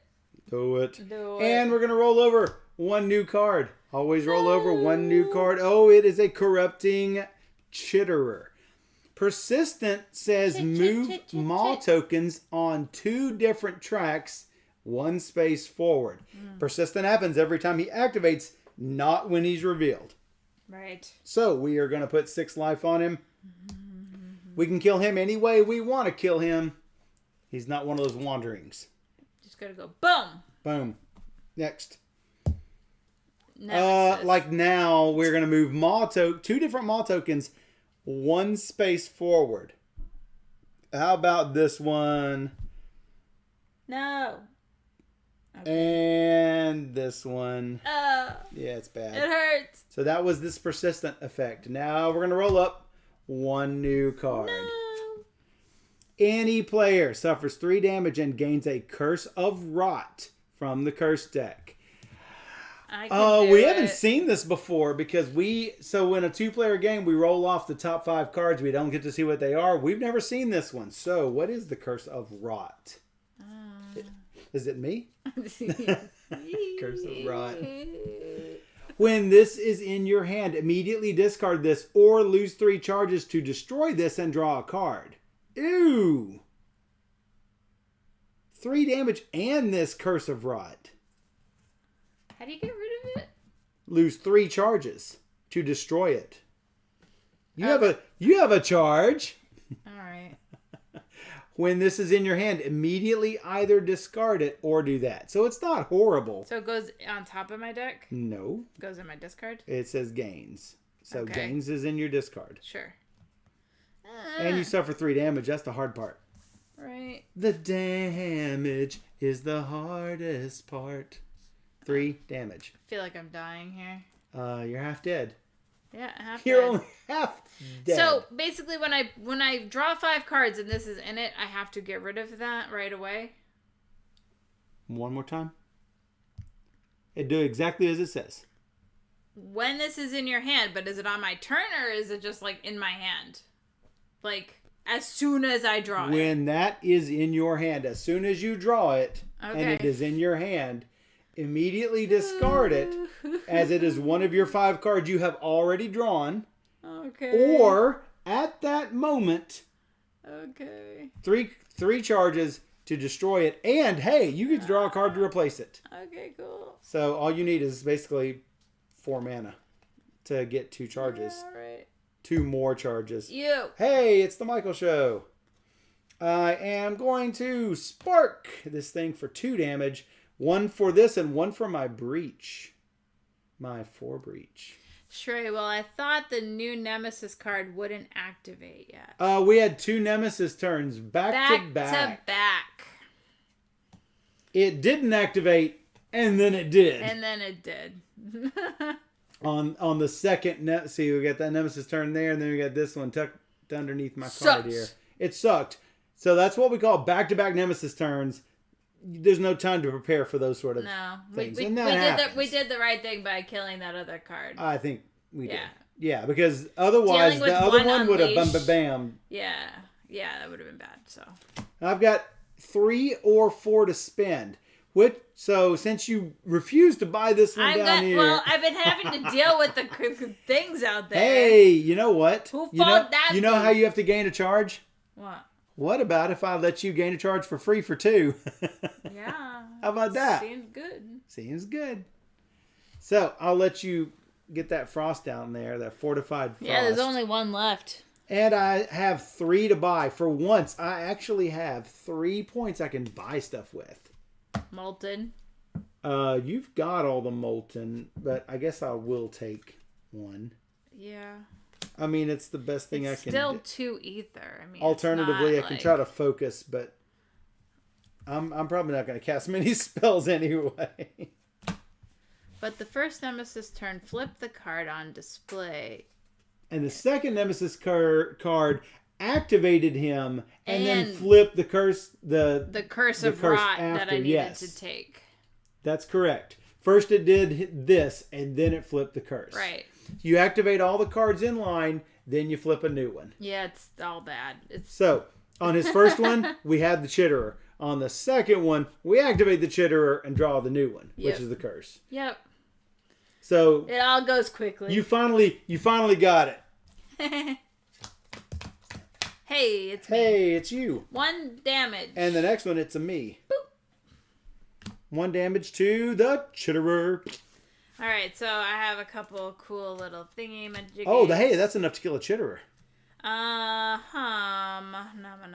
Do it. And we're going to roll over 1 new card. Always roll over 1 new card. Oh, it is a Corrupting Chitterer. Persistent says move mall tokens on 2 different tracks 1 space forward. Persistent happens every time he activates, not when he's revealed. Right. So we are going to put 6 life on him. We can kill him any way we want to kill him. He's not one of those wanderings. Just got to go boom. Boom. Next. Nemesis. Like now, we're going to move 2 different mall tokens 1 space forward. How about this one? No. Okay. And this one. Yeah, it's bad. It hurts. So that was this persistent effect. Now we're going to roll up 1 new card. No. Any player suffers 3 damage and gains a Curse of Rot from the curse deck. We haven't seen this before because when a 2-player game, we roll off the top 5 cards. We don't get to see what they are. We've never seen this one. So what is the Curse of Rot? Is it me? Curse of Rot. When this is in your hand, immediately discard this or lose 3 charges to destroy this and draw a card. Ew. 3 damage and this Curse of Rot. How do you get rid of it? Lose 3 charges to destroy it. You have a charge. All right. When this is in your hand, immediately either discard it or do that. So it's not horrible. So it goes on top of my deck? No. It goes in my discard? It says gains. So Okay. gains is in your discard. Sure. And you suffer 3 damage. That's the hard part. Right. The damage is the hardest part. 3 damage. I feel like I'm dying here. You're half dead. Yeah, half You're dead. only half dead. So basically, when I draw 5 cards and this is in it, I have to get rid of that right away. One more time. It do exactly as it says. When this is in your hand, but is it on my turn or is it just like in my hand? Like as soon as I draw it. When that is in your hand, as soon as you draw it, and Okay. it is in your hand, immediately discard it, as it is one of your 5 cards you have already drawn. Okay. Or at that moment, Okay. three charges to destroy it, and hey, you get to draw a card to replace it. Okay, cool. So all you need is basically 4 mana to get 2 charges. Yeah, all right. 2 more charges. You. Hey, it's the Michael Show. I am going to spark this thing for 2 damage. 1 for this and 1 for my breach. My 4 breach. Sure. Well, I thought the new Nemesis card wouldn't activate yet. We had 2 Nemesis turns back to back. It didn't activate, and then it did. And then it did. On the second, see, we got that Nemesis turn there, and then we got this one tucked underneath my card here. It sucked. So that's what we call back-to-back Nemesis turns. There's no time to prepare for those sort of things. We did the right thing by killing that other card. I think we did. Yeah, because otherwise the other one would have bam. Yeah, that would have been bad. So I've got 3 or 4 to spend. So since you refuse to buy this one here. Well, I've been having to deal with the things out there. Hey, you know what? Who fought that? You know how you have to gain a charge? What? What about if I let you gain a charge for free for 2? Yeah. How about that? Seems good. So I'll let you get that frost down there, that fortified frost. Yeah, there's only 1 left. And I have 3 to buy. For once, I actually have 3 points I can buy stuff with. Molten. You've got all the molten, but I guess I will take 1. Yeah. I mean, it's the best thing I can do. Still 2 ether. I mean, alternatively, I can try to focus, but I'm probably not going to cast many spells anyway. But the first Nemesis turn, flip the card on display. And the second Nemesis card activated him and then flipped the curse the curse of rot that I needed to take. That's correct. First it did this and then it flipped the curse. Right. You activate all the cards in line, then you flip a new one. Yeah, it's all bad. So, on his first one, we had the Chitterer. On the second one, we activate the Chitterer and draw the new one, which is the curse. Yep. So it all goes quickly. You finally got it. Hey, it's me. Hey, it's you. 1 damage. And the next one, it's a me. Boop. 1 damage to the Chitterer. All right, so I have a couple cool little thingy-majiggies. Oh, hey, that's enough to kill a Chitterer.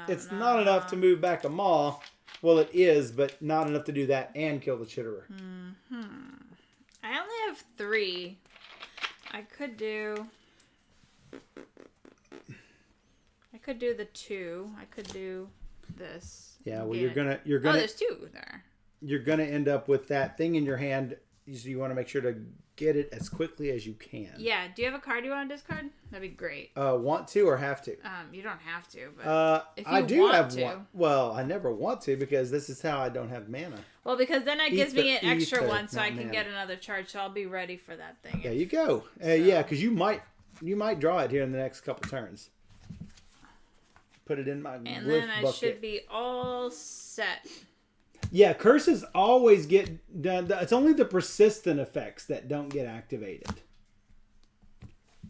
It's not enough to move back a Maw. Well, it is, but not enough to do that and kill the Chitterer. I only have 3. I could do the 2. I could do this. Yeah, well, you're gonna. Oh, there's 2 there. You're gonna end up with that thing in your hand. So you want to make sure to get it as quickly as you can. Yeah. Do you have a card you want to discard? That'd be great. Want to or have to? You don't have to, but if you I do want have to. one. Well, I never want to because this is how I don't have mana. Well, because then it gives me an extra ether, one, so I can mana. get another charge. So I'll be ready for that thing. There you go. Yeah, because you might draw it here in the next couple turns. Put it in my and glyph then I bucket. should be all set. Yeah, curses always get done. It's only the persistent effects that don't get activated.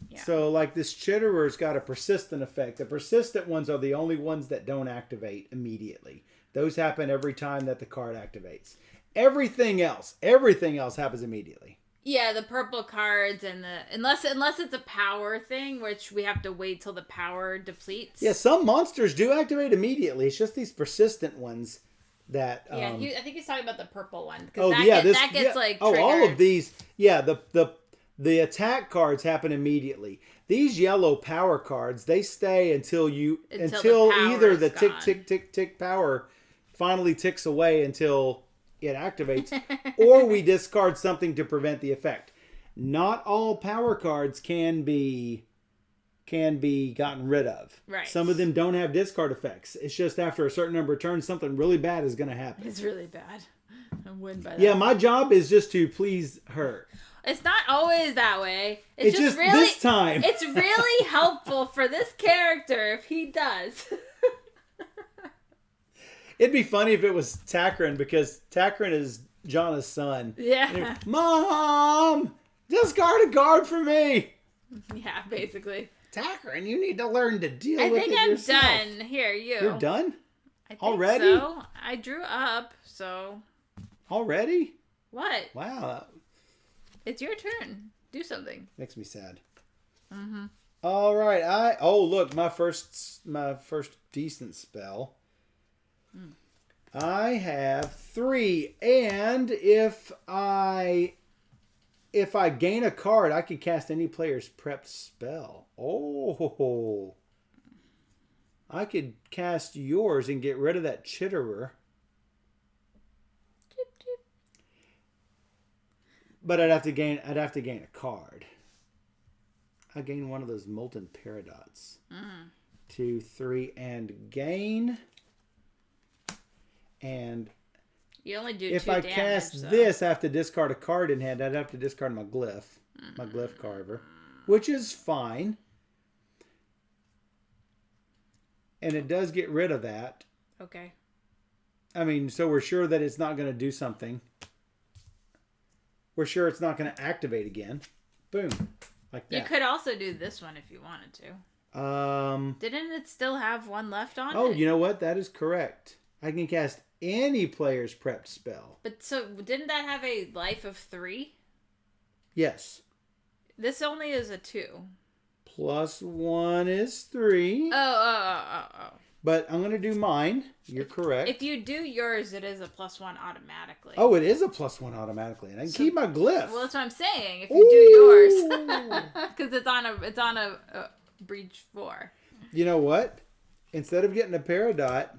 Yeah. So, like this Chitterer's got a persistent effect. The persistent ones are the only ones that don't activate immediately. Those happen every time that the card activates. Everything else happens immediately. Yeah, the purple cards and unless it's a power thing, which we have to wait till the power depletes. Yeah, some monsters do activate immediately. It's just these persistent ones that. Yeah, I think he's talking about the purple one Oh because yeah, that gets like oh, triggered. all of these. Yeah, the attack cards happen immediately. These yellow power cards, they stay until either the tick gone. tick tick tick power finally ticks away until it activates, or we discard something to prevent the effect. Not all power cards can be gotten rid of. Right. Some of them don't have discard effects. It's just after a certain number of turns, something really bad is going to happen. It's really bad. I win by that. Yeah, my job is just to please her. It's not always that way. It's just really, this time. It's really helpful for this character if he does. It'd be funny if it was Takrin, because Takrin is Janna's son. Yeah. Mom, discard a card for me. Yeah, basically. Takrin, you need to learn to deal I with it yourself. think I'm done. Here, you. You're done? I think Already? so. I drew up, so. Already? What? Wow. It's your turn. Do something. Makes me sad. Mm-hmm. All right. Look, my first decent spell. I have 3, and if I gain a card, I can cast any player's prepped spell. Oh, I could cast yours and get rid of that chitterer. But I'd have to gain a card. I gain one of those molten paradots. 2, 3, and gain. And you only do if 2 I damage, cast though. this, I have to discard a card in hand. I'd have to discard my glyph, my glyph carver, which is fine. And it does get rid of that. Okay. I mean, so we're sure that it's not going to do something. We're sure it's not going to activate again. Boom. Like that. You could also do this one if you wanted to. Didn't it still have one left on it? Oh, you know what? That is correct. I can cast any player's prepped spell. But so, didn't that have a life of 3? Yes. This only is a 2. +1 is 3. Oh. But I'm going to do mine. You're correct. If you do yours, it is a +1 automatically. Oh, it is a +1 automatically. And I can keep my glyph. Well, that's what I'm saying. If you do yours. Because it's on a breach 4. You know what? Instead of getting a Peridot,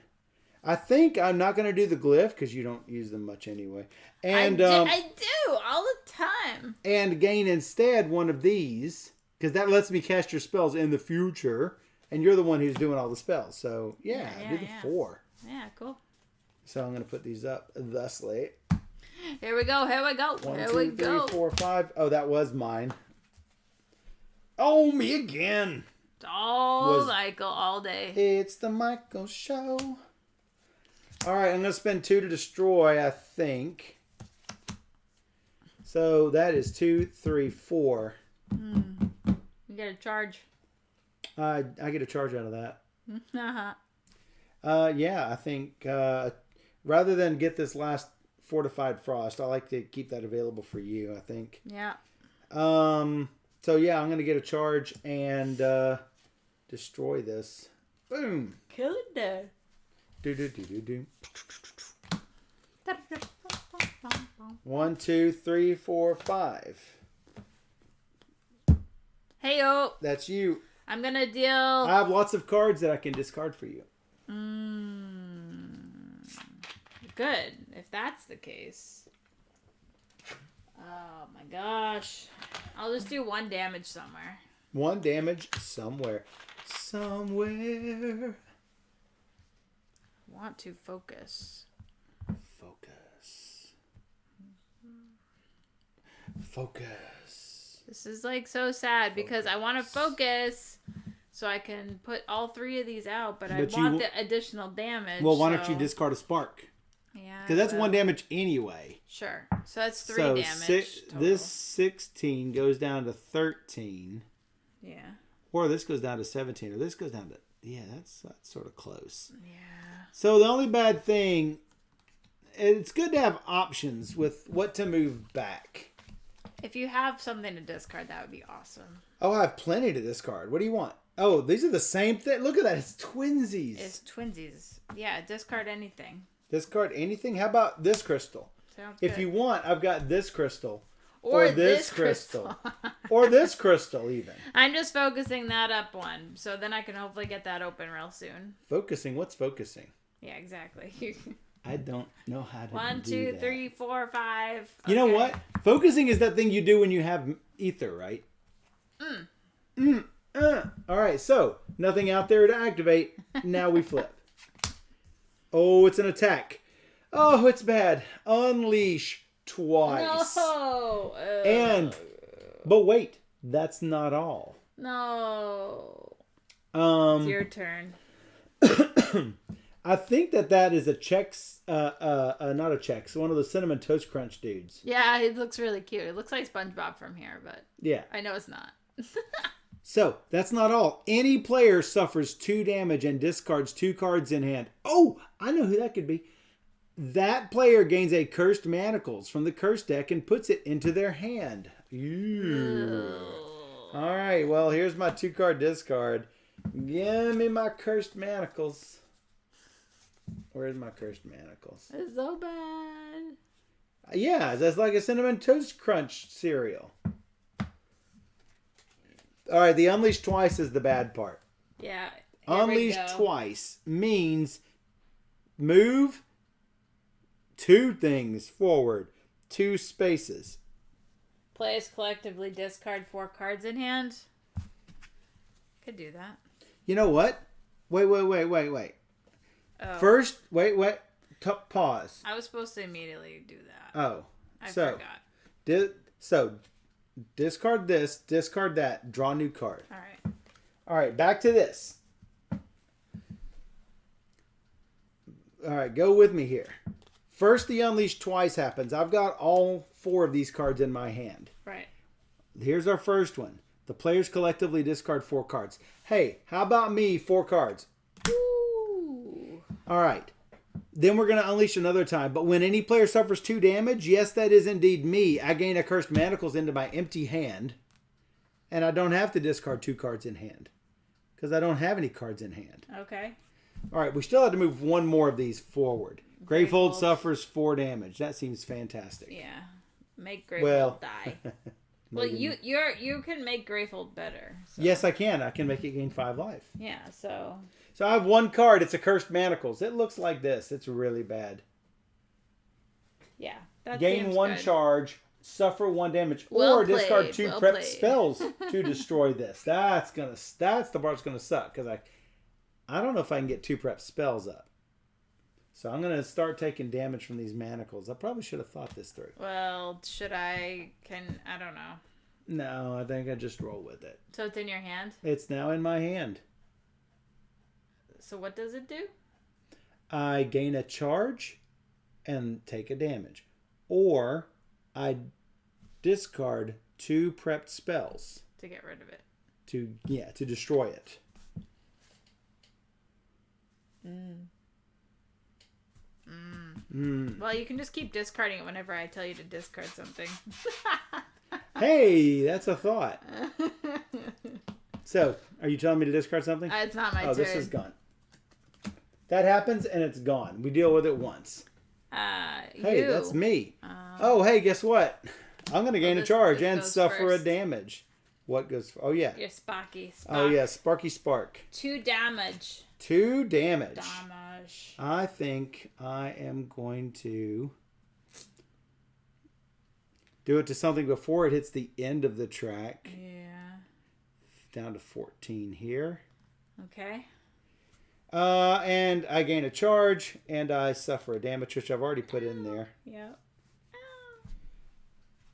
I think I'm not going to do the glyph because you don't use them much anyway. And I do all the time. And gain instead one of these, because that lets me cast your spells in the future. And you're the one who's doing all the spells. So, yeah, do the 4. Yeah, cool. So I'm going to put these up thusly. Here we go. 1, 2, 3, 4, 5. Oh, that was mine. Oh, me again. Michael all day. It's the Michael show. All right, I'm going to spend 2 to destroy, I think. So that is 2, 3, 4. You get a charge. I get a charge out of that. Uh-huh. Yeah, I think rather than get this last fortified frost, I like to keep that available for you, I think. Yeah. So yeah, I'm going to get a charge and destroy this. Boom. Kill it there. Do. 1, 2, 3, 4, 5. Hey-o. That's you. I'm going to deal... I have lots of cards that I can discard for you. Good, if that's the case. Oh my gosh. I'll just do 1 damage somewhere. 1 damage somewhere. Somewhere. I want to focus. Focus. This is like so sad because I want to focus so I can put all 3 of these out, but I want the additional damage. Well, why don't you discard a spark? Yeah. Because that's 1 damage anyway. Sure. So that's 3 so damage. This 16 goes down to 13. Yeah. Or this goes down to 17. Or this goes down to... Yeah, that's sort of close. Yeah. So the only bad thing... It's good to have options with what to move back. If you have something to discard, that would be awesome. Oh, I have plenty to discard. What do you want? Oh, these are the same thing. Look at that. It's twinsies. It's twinsies. Yeah, discard anything. Discard anything? How about this crystal? Sounds If good. you want, I've got this crystal. Or this crystal. Or this crystal, even. I'm just focusing that up one, so then I can hopefully get that open real soon. Focusing? What's focusing? Yeah, exactly. I don't know how to 1, do 2, that. 3, 4, 5. You know what? Focusing is that thing you do when you have ether, right? All right, so nothing out there to activate. Now we flip. Oh, it's an attack. Oh, it's bad. Unleash twice. No. But wait, that's not all. No. It's your turn. I think that is a Chex, not a Chex, one of the Cinnamon Toast Crunch dudes. Yeah, it looks really cute. It looks like SpongeBob from here, but Yeah. I know it's not. So, that's not all. Any player suffers 2 damage and discards 2 cards in hand. Oh, I know who that could be. That player gains a Cursed Manacles from the Cursed deck and puts it into their hand. Ooh. All right, well, here's my 2-card discard. Give me my Cursed Manacles. Where's my Cursed Manacles? It's so bad. Yeah, that's like a Cinnamon Toast Crunch cereal. All right, the Unleash twice is the bad part. Yeah. Unleash twice means move 2 things forward, 2 spaces. Players collectively discard 4 cards in hand. Could do that. You know what? Wait. Oh. First, wait. Pause. I was supposed to immediately do that. Oh. I forgot. Discard this, discard that, draw new card. All right, back to this. All right, go with me here. First, the Unleash twice happens. I've got all 4 of these cards in my hand. Right. Here's our first one. The players collectively discard 4 cards. Hey, how about me, 4 cards? Ooh. All right. Then we're going to unleash another time. But when any player suffers 2 damage, yes, that is indeed me. I gain a Cursed Manacles into my empty hand. And I don't have to discard 2 cards in hand. Because I don't have any cards in hand. Okay. All right, we still have to move 1 more of these forward. Gravehold suffers 4 damage. That seems fantastic. Yeah. Make Gravehold die. Well, Maybe. you can make Gravehold better. So. Yes, I can. I can make it gain 5 life. Yeah, so... So I have 1 card. It's a Cursed Manacles. It looks like this. It's really bad. Yeah. That Gain seems 1 good. charge, suffer 1 damage, Well or discard played, 2 well prepped played. spells to destroy this. That's the part that's gonna suck because I don't know if I can get 2 prepped spells up. So I'm gonna start taking damage from these manacles. I probably should have thought this through. Well, I don't know. No, I think I just roll with it. So it's in your hand? It's now in my hand. So what does it do? I gain a charge and take a damage. Or I discard 2 prepped spells. To get rid of it. To destroy it. Well, you can just keep discarding it whenever I tell you to discard something. Hey, that's a thought. So, are you telling me to discard something? It's not my turn. Oh, this is gone. That happens and it's gone. We deal with it once. Hey, that's me. Oh, hey, guess what? I'm going to gain a charge and suffer a damage. What goes... Oh, yeah. Your Sparky. Oh, yeah. Sparky Spark. 2 damage. 2 damage. Damage. I think I am going to do it to something before it hits the end of the track. Yeah. Down to 14 here. Okay. And I gain a charge, and I suffer a damage, which I've already put in there. Yep.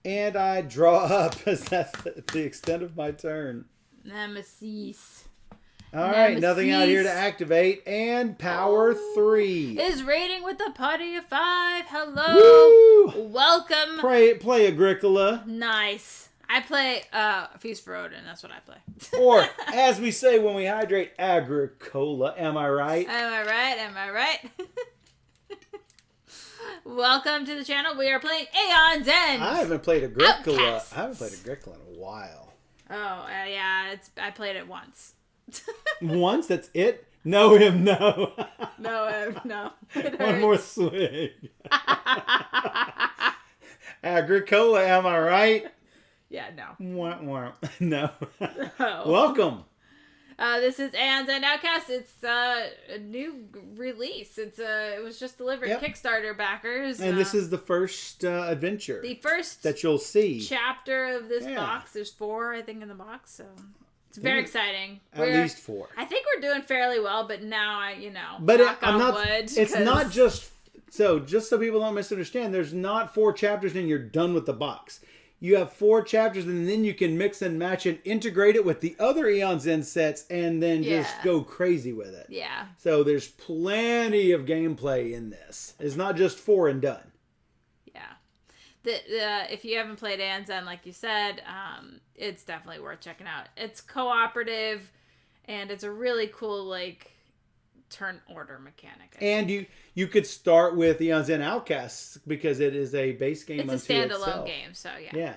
And I draw up, as that's the extent of my turn. Nemesis. All right, nothing out here to activate. And power 3. Is rating with a party of 5. Hello. Woo! Welcome. Play Agricola. Nice. I play Feast for Odin. That's what I play. Or, as we say when we hydrate, Agricola. Am I right? Am I right? Welcome to the channel. We are playing Aeon's End. I haven't played Agricola. Outcasts. I haven't played Agricola in a while. Oh, yeah. I played it once. Once? That's it? No, him, no. No. One more swing. Agricola, am I right? Yeah, no. Wah, wah. No. No. Welcome. This is Aeon's End Outcasts. It's a new release. It was just delivered Kickstarter backers. And this is the first adventure. The first that you'll see. Chapter of this box. There's 4, I think, in the box. So it's very exciting. At least 4. I think we're doing fairly well, but now But knock I'm on not. wood, It's not just so people don't misunderstand. There's not 4 chapters and you're done with the box. You have 4 chapters, and then you can mix and match and integrate it with the other Aeon's End sets, and then just go crazy with it. Yeah. So there's plenty of gameplay in this. It's not just 4 and done. Yeah. If you haven't played Aeon's End, like you said, it's definitely worth checking out. It's cooperative, and it's a really cool turn order mechanic. And you could start with Aeon's End Outcasts because it is a base game. It's a standalone game, so yeah.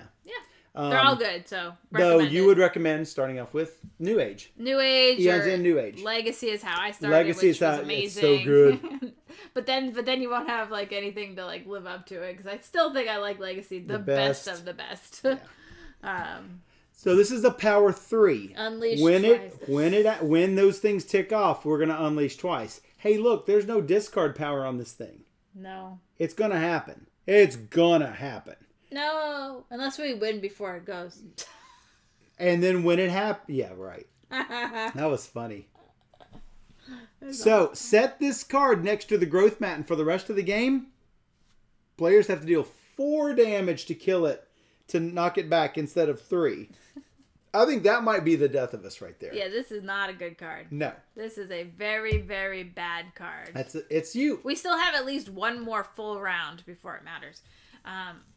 They're all good. So though you would recommend starting off with New Age. Aeon's End New Age. Legacy is how I started. Legacy which is was how amazing. it's so good. but then you won't have anything to live up to it, because I still think I like Legacy the best of the best. Yeah. So this is a power 3. Unleash twice. When those things tick off, we're gonna unleash twice. Hey, look, there's no discard power on this thing. No. It's gonna happen. It's gonna happen. No, unless we win before it goes. And then when it happens, yeah, right. That was funny. So set this card next to the growth mat, and for the rest of the game, players have to deal 4 damage to kill it, to knock it back instead of 3. I think that might be the death of us right there. Yeah, this is not a good card. No. This is a very, very bad card. It's you. We still have at least one more full round before it matters.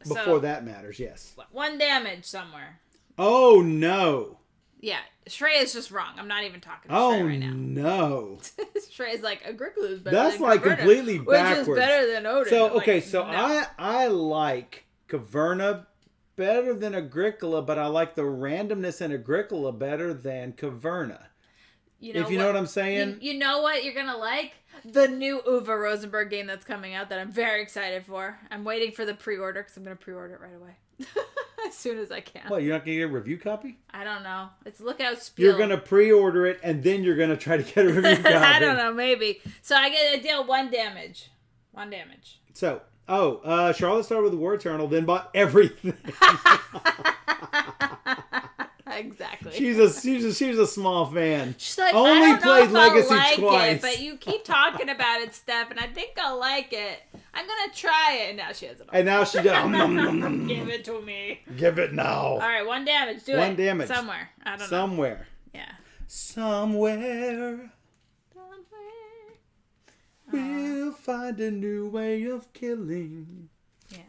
Before that matters, yes. 1 damage somewhere. Oh, no. Yeah, Shrey is just wrong. I'm not even talking to Shrey right now. No. Shrey's Agricola is better That's than Caverna, completely backwards. which is better than Odin. So no. I like Caverna better than Agricola, but I like the randomness in Agricola better than Caverna. If you know what I'm saying? You know what you're going to like? The new Uwe Rosenberg game that's coming out that I'm very excited for. I'm waiting for the pre-order because I'm going to pre-order it right away. As soon as I can. What, you're not going to get a review copy? I don't know. It's Lookout Spiel. You're going to pre-order it, and then you're going to try to get a review copy. I don't know, maybe. So I deal 1 damage. 1 damage. So, Charlotte started with the War Eternal, then bought everything. Exactly. She's a small fan. She's like, only I don't played know if Legacy I'll like twice. it, but you keep talking about it, Steph, and I think I'll like it. I'm gonna try it, and now she has it. And now she does. Give it to me. Give it now. All right, 1 damage. Do it. 1 damage. Somewhere. I don't know. Somewhere. Yeah. Somewhere. We'll find a new way of killing. Yeah.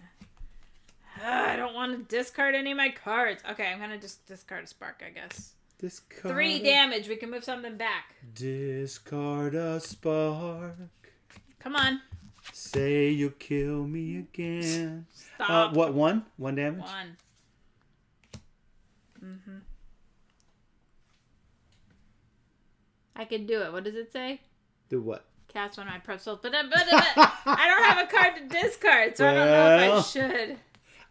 I don't want to discard any of my cards. Okay, I'm gonna just discard a spark, I guess. Discard 3 damage. We can move something back. Discard a spark. Come on. Say you'll kill me again. Stop. What, 1? 1 damage? 1. Mm-hmm. I can do it. What does it say? Do what? Cast one of my prep spells. But I don't have a card to discard, so I don't know if I should.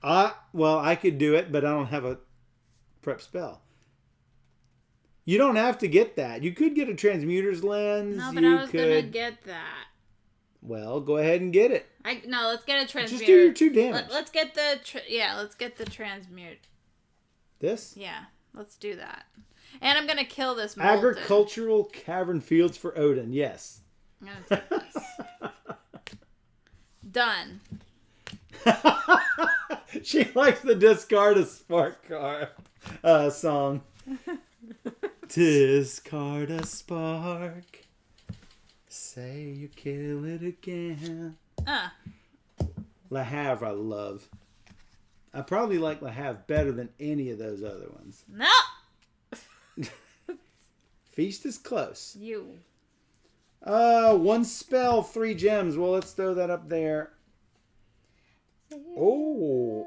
I could do it, but I don't have a prep spell. You don't have to get that. You could get a Transmuter's Lens. No, but I was going to get that. Well, go ahead and get it. No, let's get a Transmuter. Just do your 2 damage. Let's get the... let's get the Transmute. This? Yeah, let's do that. And I'm going to kill this Molten. Agricultural Cavern Fields for Odin. Yes. I'm going to take this. Done. She likes the discard a spark card song. Discard a spark. Say you kill it again. Le Havre I love. I probably like Le Havre better than any of those other ones. No! Feast is close. You. 1 spell, 3 gems. Well, let's throw that up there. Oh.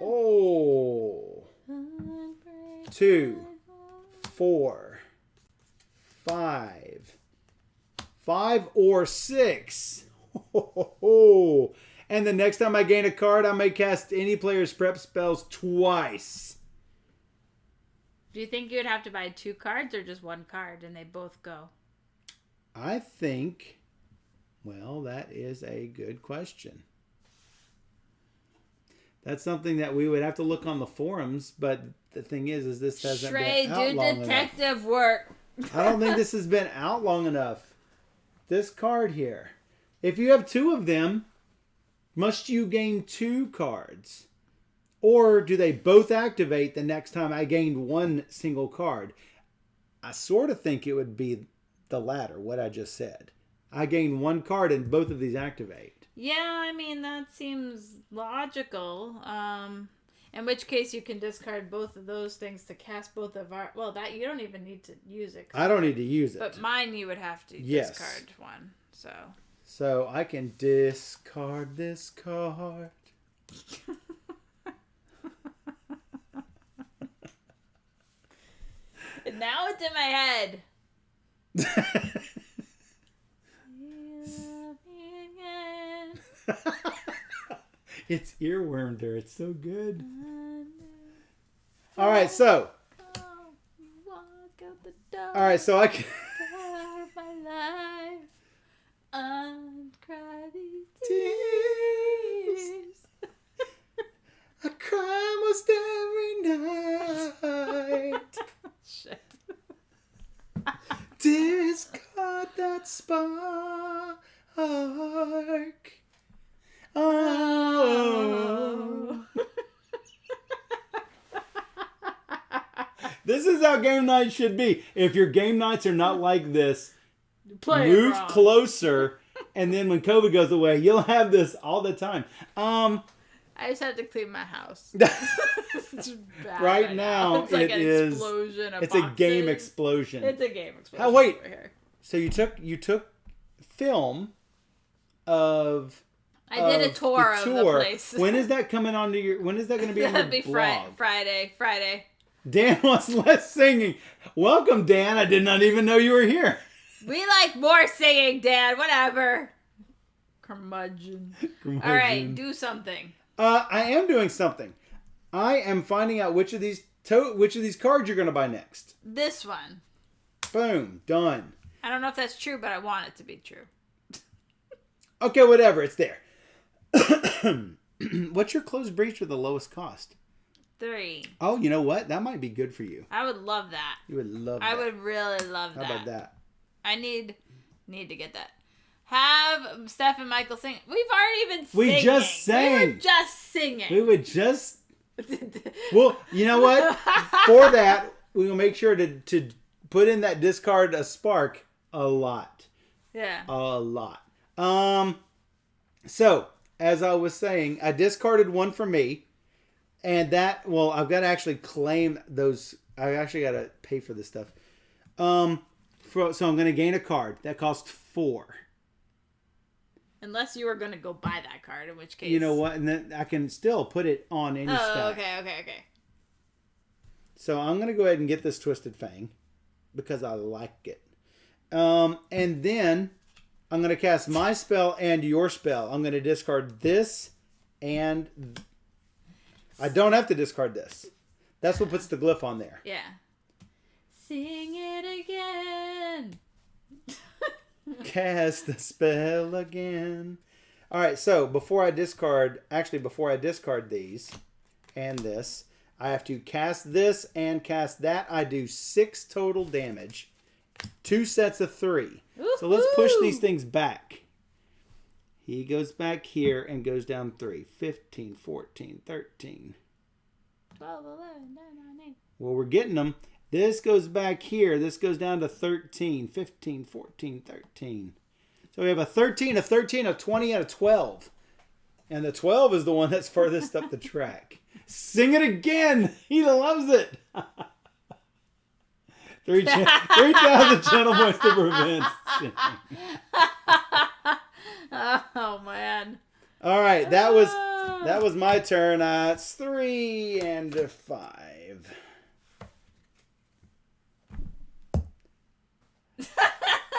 Oh. 2, 4, 5. 5 or 6. And the next time I gain a card, I may cast any player's prep spells twice. Do you think you'd have to buy 2 cards or just 1 card and they both go? I think, well, that is a good question. That's something that we would have to look on the forums, but the thing is this hasn't been out long enough. Detective work. I don't think this has been out long enough. This card here. If you have 2 of them, must you gain 2 cards? Or do they both activate the next time I gained 1 single card? I sort of think it would be the latter, what I just said. I gain 1 card and both of these activate. Yeah, I mean, that seems logical. In which case you can discard both of those things to cast both of our... Well, that you don't even need to use it. I don't need to use it. But mine you would have to discard 1. So I can discard this card. And now it's in my head. It's earwormed her. It's so good. All right, so. All right, so I can. My life, uncry these tears. I cry most every night. Shit. Discard that spark. Oh. This is how game nights should be. If your game nights are not like this, move closer, and then when COVID goes away, you'll have this all the time. I just have to clean my house. It's bad right now, it's like it an is. Explosion of it's boxes. a game explosion. It's a game explosion. Oh wait! Over here. So you took film of. I did a tour of the place. When is that coming onto your? When is that going to be on your That'd be blog? Friday. Dan wants less singing. Welcome, Dan. I did not even know you were here. We like more singing, Dan. Whatever. Curmudgeon. All right, do something. I am doing something. I am finding out which of these cards you're going to buy next. This one. Boom. Done. I don't know if that's true, but I want it to be true. Okay, whatever. It's there. What's your closed breach with the lowest cost? 3. Oh, you know what? That might be good for you. I would love that. You would love that. I would really love that. How about that? I need to get that. Have Steph and Michael sing. We've already been singing. We just sang. We were just singing. We would just... Well, you know what? For that, we will make sure to put in that discard a spark a lot. Yeah. A lot. So, as I was saying, I discarded 1 for me. And that, well, I've got to actually claim those. I actually got to pay for this stuff. So I'm going to gain a card. That costs 4. Unless you were going to go buy that card, in which case... You know what? And then I can still put it on any stack. Okay. So I'm going to go ahead and get this Twisted Fang. Because I like it. And then I'm going to cast my spell and your spell. I'm going to discard this and... I don't have to discard this. That's what puts the glyph on there. Yeah. Sing it again. Cast the spell again. All right, so before I discard these and this, I have to cast this and cast that. I do 6 total damage. 2 sets of 3. Woo-hoo! So let's push these things back. He goes back here and goes down 3. 15, 14, 13. 12, 11, 9, 8. Well, we're getting them. This goes back here. This goes down to 13, 15, 14, 13. So we have a 13, a 13, a 20, and a 12. And the 12 is the one that's furthest up the track. Sing it again. He loves it. 3,000 channel points to prevent. Oh, man. All right, that was my turn. It's 3 and 5.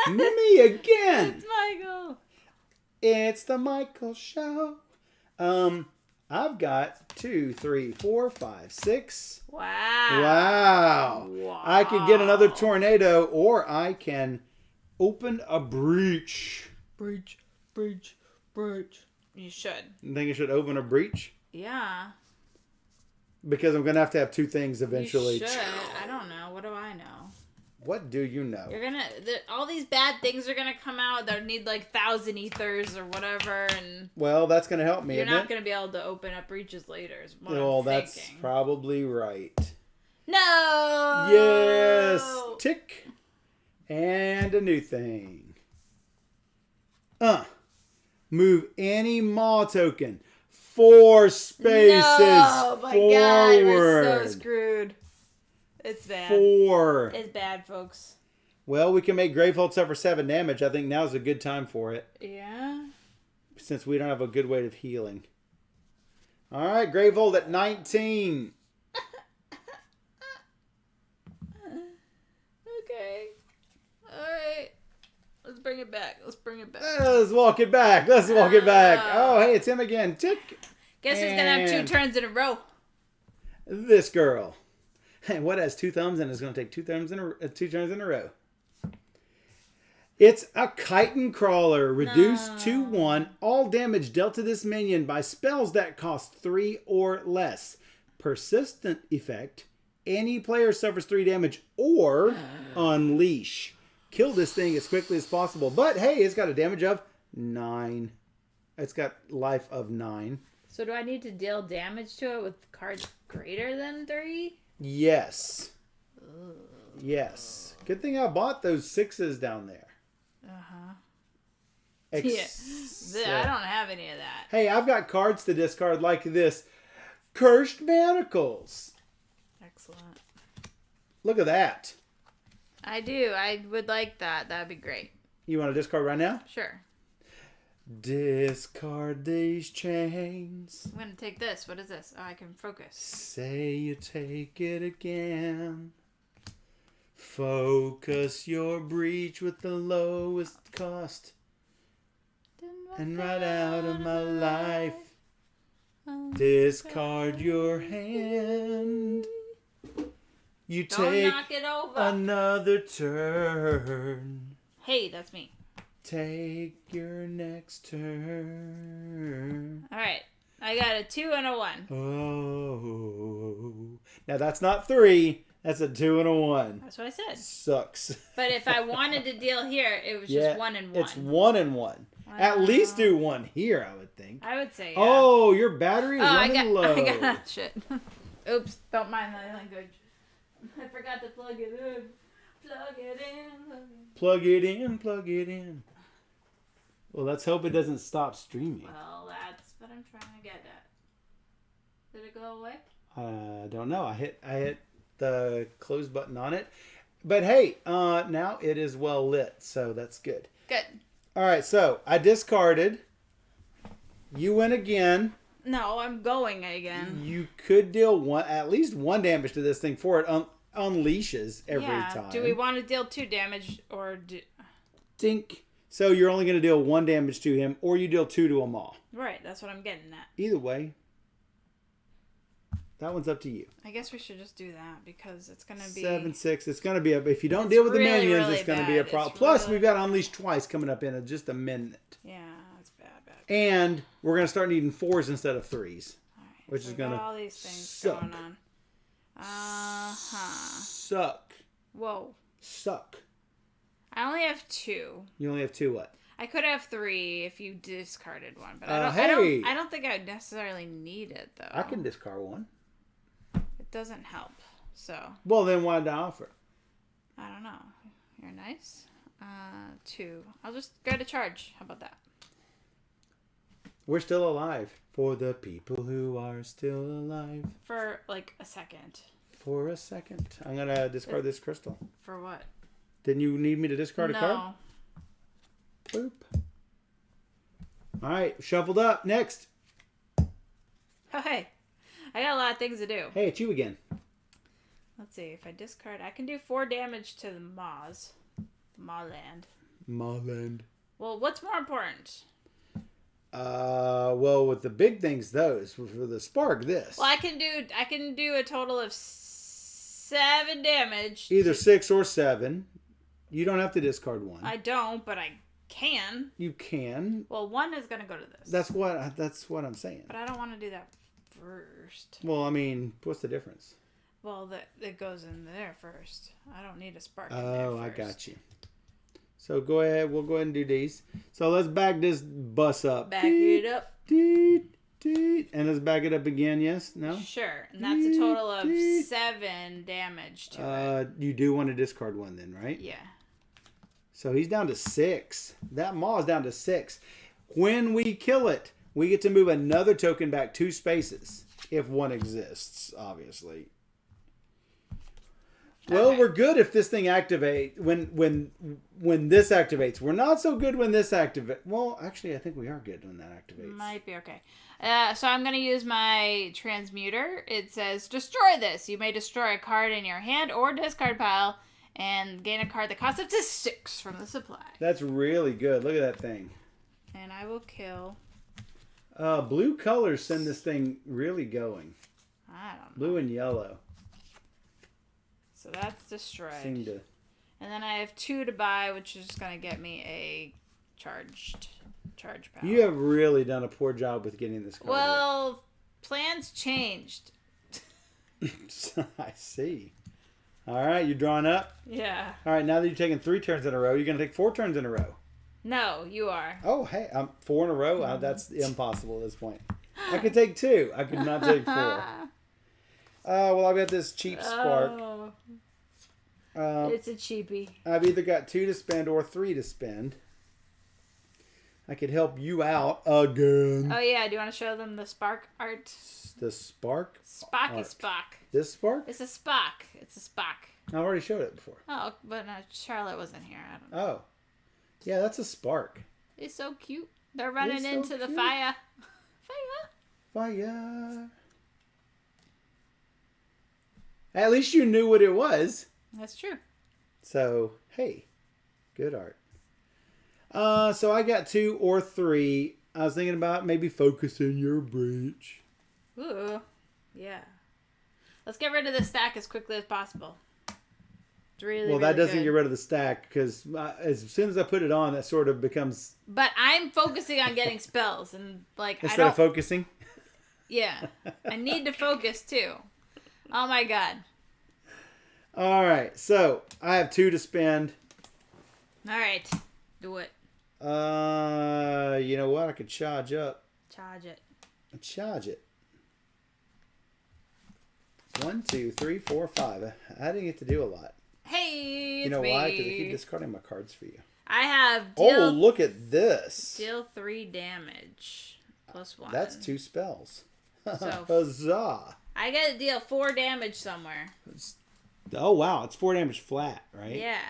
Me again. It's Michael. It's the Michael Show. I've got 2, 3, 4, 5, 6. Wow. I could get another tornado, or I can open a breach. Breach. You should. You think I should open a breach? Yeah. Because I'm going to have 2 things eventually. You should. I don't know. What do I know? What do you know? All these bad things are gonna come out that need like 1,000 ethers or whatever, and well, that's gonna help me. You're not gonna be able to open up breaches later. Is what I'm that's thinking. Probably right. No. Yes. Tick. And a new thing. Move any Maw token 4 spaces no, my forward. God, we're so screwed. It's bad. 4. It's bad, folks. Well, we can make Gravehold suffer 7 damage. I think now's a good time for it. Yeah. Since we don't have a good way of healing. All right, Gravehold at 19. Okay. All right. Let's bring it back. Let's walk it back. Oh, hey, it's him again. Tick. Guess who's gonna have 2 turns in a row? This girl. What has 2 thumbs and is going to take 2 turns in a row? It's a chitin crawler. Reduced to 1. All damage dealt to this minion by spells that cost 3 or less. Persistent effect. Any player suffers 3 damage or unleash. Kill this thing as quickly as possible. But hey, it's got a damage of 9. It's got life of 9. So do I need to deal damage to it with cards greater than 3? Yes. Ooh. Yes. Good thing I bought those 6s down there. Uh-huh. I don't have any of that. Hey, I've got cards to discard like this. Cursed Manacles. Excellent. Look at that. I do. I would like that. That'd be great. You want to discard right now? Sure. Discard these chains. I'm going to take this. What is this? Oh, I can focus. Say you take it again. Focus your breach with the lowest cost. And right out of my life. Discard your hand. You take knock it over. Another turn. Hey, that's me. Take your next turn. All right. I got a 2 and a 1. Oh. Now that's not 3. That's a 2 and a 1. That's what I said. Sucks. But if I wanted to deal here, it was just 1 and 1. It's 1 and 1. At least do 1 here, I would think. I would say, yeah. Oh, your battery is running low. I got shit. Oops. Don't mind my language. I forgot to plug it in. Plug it in. Well, let's hope it doesn't stop streaming. Well, that's what I'm trying to get at. Did it go away? I don't know. I hit the close button on it. But hey, now it is well lit, so that's good. Good. All right, so I discarded. You win again. No, I'm going again. You could deal at least 1 damage to this thing before it unleashes every time. Do we want to deal 2 damage or Dink. So you're only going to deal 1 damage to him, or you deal 2 to them all. Right, that's what I'm getting at. Either way, that one's up to you. I guess we should just do that because it's going to be 7/6. It's going to be if you don't deal with the minions, really it's going to be a problem. Plus, we've got Unleash twice coming up in just a minute. Yeah, that's bad. And we're going to start needing 4s instead of 3s, All right, which is going to all these things suck. going on. Suck. Whoa. Suck. I only have 2. You only have 2 what? I could have 3 if you discarded one, but hey. I don't think I necessarily need it though. I can discard 1. It doesn't help. So. Well, then why did I offer? I don't know. You're nice. 2. I'll just go to charge. How about that? We're still alive. For the people who are still alive. For like a second. For a second. I'm going to discard this crystal. For what? Didn't you need me to discard a card? No. Boop. All right, shuffled up. Next. Oh, hey. I got a lot of things to do. Hey, it's you again. Let's see. If I discard, I can do 4 damage to the Maws. Mawland. Marland. Well, what's more important? Well, with the big things, those for the spark. This. Well, I can do a total of 7 damage. Either 6 or 7. You don't have to discard one. I don't, but I can. You can. Well, 1 is gonna go to this. That's what I'm saying. But I don't want to do that first. Well, I mean, what's the difference? Well, it goes in there first. I don't need a spark. Oh, I got you. So go ahead. We'll go ahead and do these. So let's back this bus up. Back it up. And let's back it up again. Yes? No? Sure. And that's a total of 7 damage to it. You do want to discard one then, right? Yeah. So he's down to 6. That maw is down to 6. When we kill it, we get to move another token back 2 spaces. If one exists, obviously. Well, Okay. we're good if this thing activates. When this activates, we're not so good when this activates. Well, actually, I think we are good when that activates. Might be okay. So I'm going to use my transmuter. It says, destroy this. You may destroy a card in your hand or discard pile and gain a card that costs up to 6 from the supply. That's really good. Look at that thing. And I will kill... Blue colors send this thing really going. I don't know. Blue and yellow So that's destroyed. seem to... And then I have 2 to buy, which is going to get me a charge power. You have really done a poor job with getting this card. Well, plans changed. I see. All right, you drawing up? Yeah. All right, now that you've taken 3 turns in a row, you're going to take 4 turns in a row. No, you are. Oh, hey, I'm 4 in a row? That's impossible at this point. I could take 2. I could not take 4. Well, I've got this cheap spark. It's a cheapie. I've either got 2 to spend or 3 to spend. I could help you out again. Oh, yeah. Do you want to show them the Spark art? The spark? Spocky art. Spock. This spark? It's a Spock. It's a Spock. I already showed it before. Oh, but Charlotte wasn't here. I don't know. Oh. Yeah, that's a spark. It's so cute. They're running It's so into the cute. fire. Fire. At least you knew what it was. That's true. So, hey, good art. So I got 2 or 3. I was thinking about maybe focusing your breach. Ooh. Yeah. Let's get rid of this stack as quickly as possible. It's really, Well, really that doesn't good. get rid of the stack because as soon as I put it on, that sort of becomes... But I'm focusing on getting spells and like Instead of focusing? Yeah. I need to focus too. Oh my god. All right. So I have 2 to spend. All right. Do it. You know what? I could charge up. Charge it. Charge it. 1, 2, 3, 4, 5. I didn't get to do a lot. Hey, it's You know me. why? Because I keep discarding my cards for you. I have Oh, look at this. deal 3 damage. Plus 1. That's 2 spells. So- Huzzah. I gotta deal 4 damage somewhere. Oh, wow. It's 4 damage flat, right? Yeah.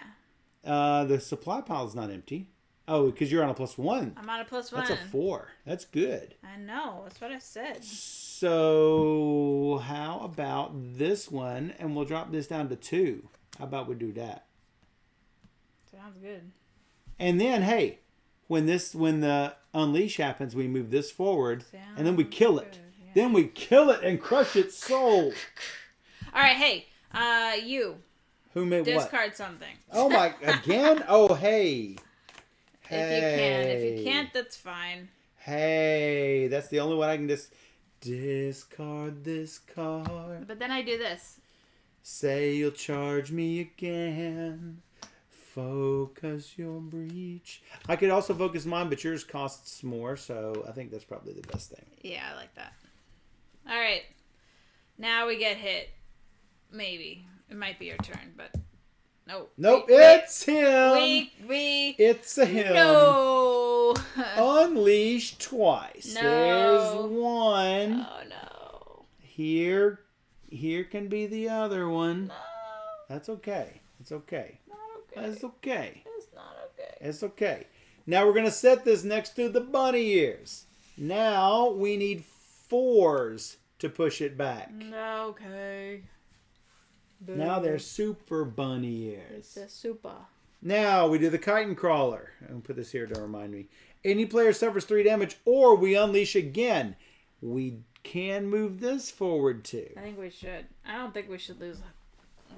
The supply pile's not empty. Oh, because you're on a +1. I'm on a +1. That's a 4. That's good. I know. That's what I said. So, how about this one? And we'll drop this down to 2. How about we do that? Sounds good. And then, hey, when the unleash happens, we move this forward, and then we kill it. Good, yeah. Then we kill it and crush its soul. All right, hey, you Who made what? discard something. Oh my! Again? Oh hey. If you can. If you can't, that's fine. Hey, that's the only one I can discard this card. But then I do this. Say you'll charge me again. Focus your breach. I could also focus mine, but yours costs more, so I think that's probably the best thing. Yeah, I like that. All right. Now we get hit. Maybe. It might be your turn, but... Nope, Wait, it's him. It's a him. No. Unleash twice. No. There's one. Oh, no. Here can be the other one. No. That's okay. It's okay. Not okay. That's okay. It's not okay. It's okay. Now we're going to set this next to the bunny ears. Now we need 4s to push it back. Okay. Now they're super bunny ears. It's a super. Now we do the chitin crawler. I'm going to put this here to remind me. Any player suffers 3 damage or we unleash again. We can move this forward too. I think we should. I don't think we should lose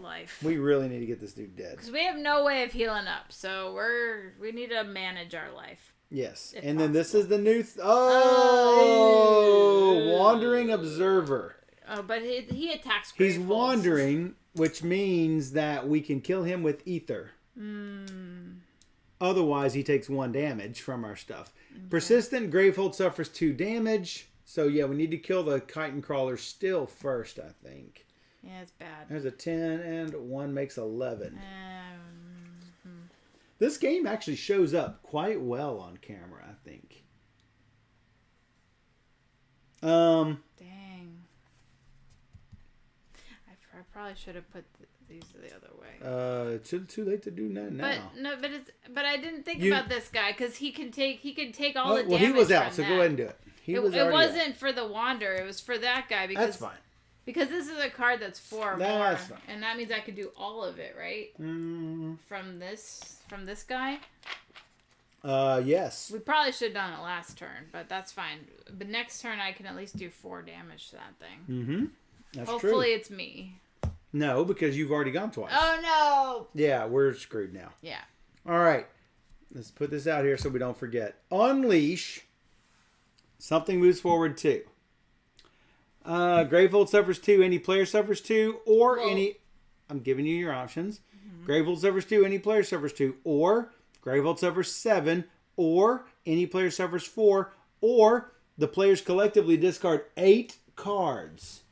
life. We really need to get this dude dead. Because we have no way of healing up. So we need to manage our life. Yes. If And then this possible. is the new... Wandering Observer. Oh, but he attacks He's Graveholds. wandering, which means that we can kill him with ether. Otherwise, he takes 1 damage from our stuff. Okay. Persistent Gravehold suffers 2 damage. So, yeah, we need to kill the chitin crawler still first, I think. Yeah, it's bad. There's a 10 and 1 makes 11. This game actually shows up quite well on camera, I think. Dang. I probably should have put these the other way. It's too late to do that now. But I didn't think about this guy because he can take all the damage. Well, he was out, from so that. go ahead and do it. It wasn't for the Wander. It was for that guy because that's fine. Because this is a card that's 4 or That's more, fine. and that means I could do all of it, right? From this guy. Yes. We probably should have done it last turn, but that's fine. But next turn I can at least do 4 damage to that thing. That's Hopefully true. it's me. No, because you've already gone twice. Oh no! Yeah, we're screwed now. Yeah. All right. Let's put this out here so we don't forget. Unleash. Something moves forward 2. Gravehold suffers 2. Any player suffers 2. Or any... I'm giving you your options. Gravehold suffers 2. Any player suffers 2. Or Gravehold suffers 7. Or any player suffers 4. Or the players collectively discard 8 cards.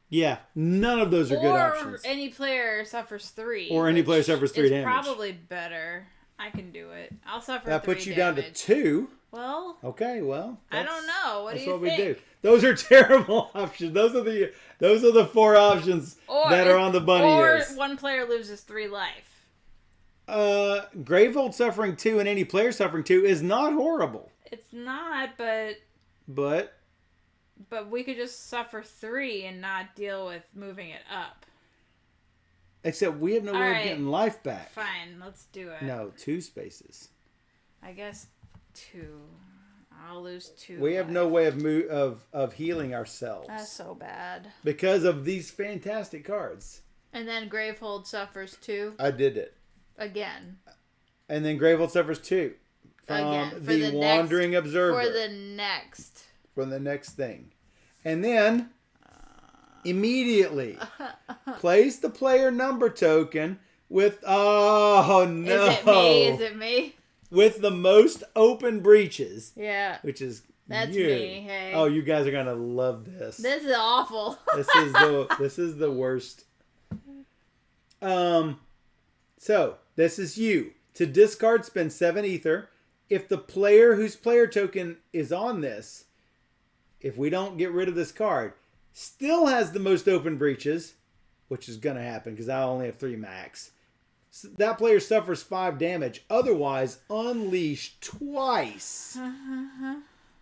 Yeah, none of those are good options. Or any player suffers 3. Or any player suffers 3 damage. Probably better. I can do it. I'll suffer 3 That puts you damage. down to 2. Well, okay, well, I don't know. What do that's you what think? we do. Those are terrible options. Those are the 4 options that are on the bunny ears. Or one player loses 3 life. Gravehold suffering 2 and any player suffering 2 is not horrible. It's not, but we could just suffer 3 and not deal with moving it up. Except we have no way of getting life back. Fine, let's do it. No, 2 spaces. I guess 2. I'll lose 2. We have no way of healing ourselves. That's so bad. Because of these fantastic cards. And then Gravehold suffers 2. I did it. Again. And then Gravehold suffers 2. From the Wandering Observer. For the next thing. And then, immediately, place the player number token with, oh no. Is it me? With the most open breaches. Yeah. Which is That's you. me, hey. Oh, you guys are going to love this. This is awful. This is the worst. So, this is you. To discard, spend 7 ether. If the player whose player token is on this, if we don't get rid of this card, still has the most open breaches, which is going to happen because I only have 3 max. So that player suffers 5 damage. Otherwise, unleash twice.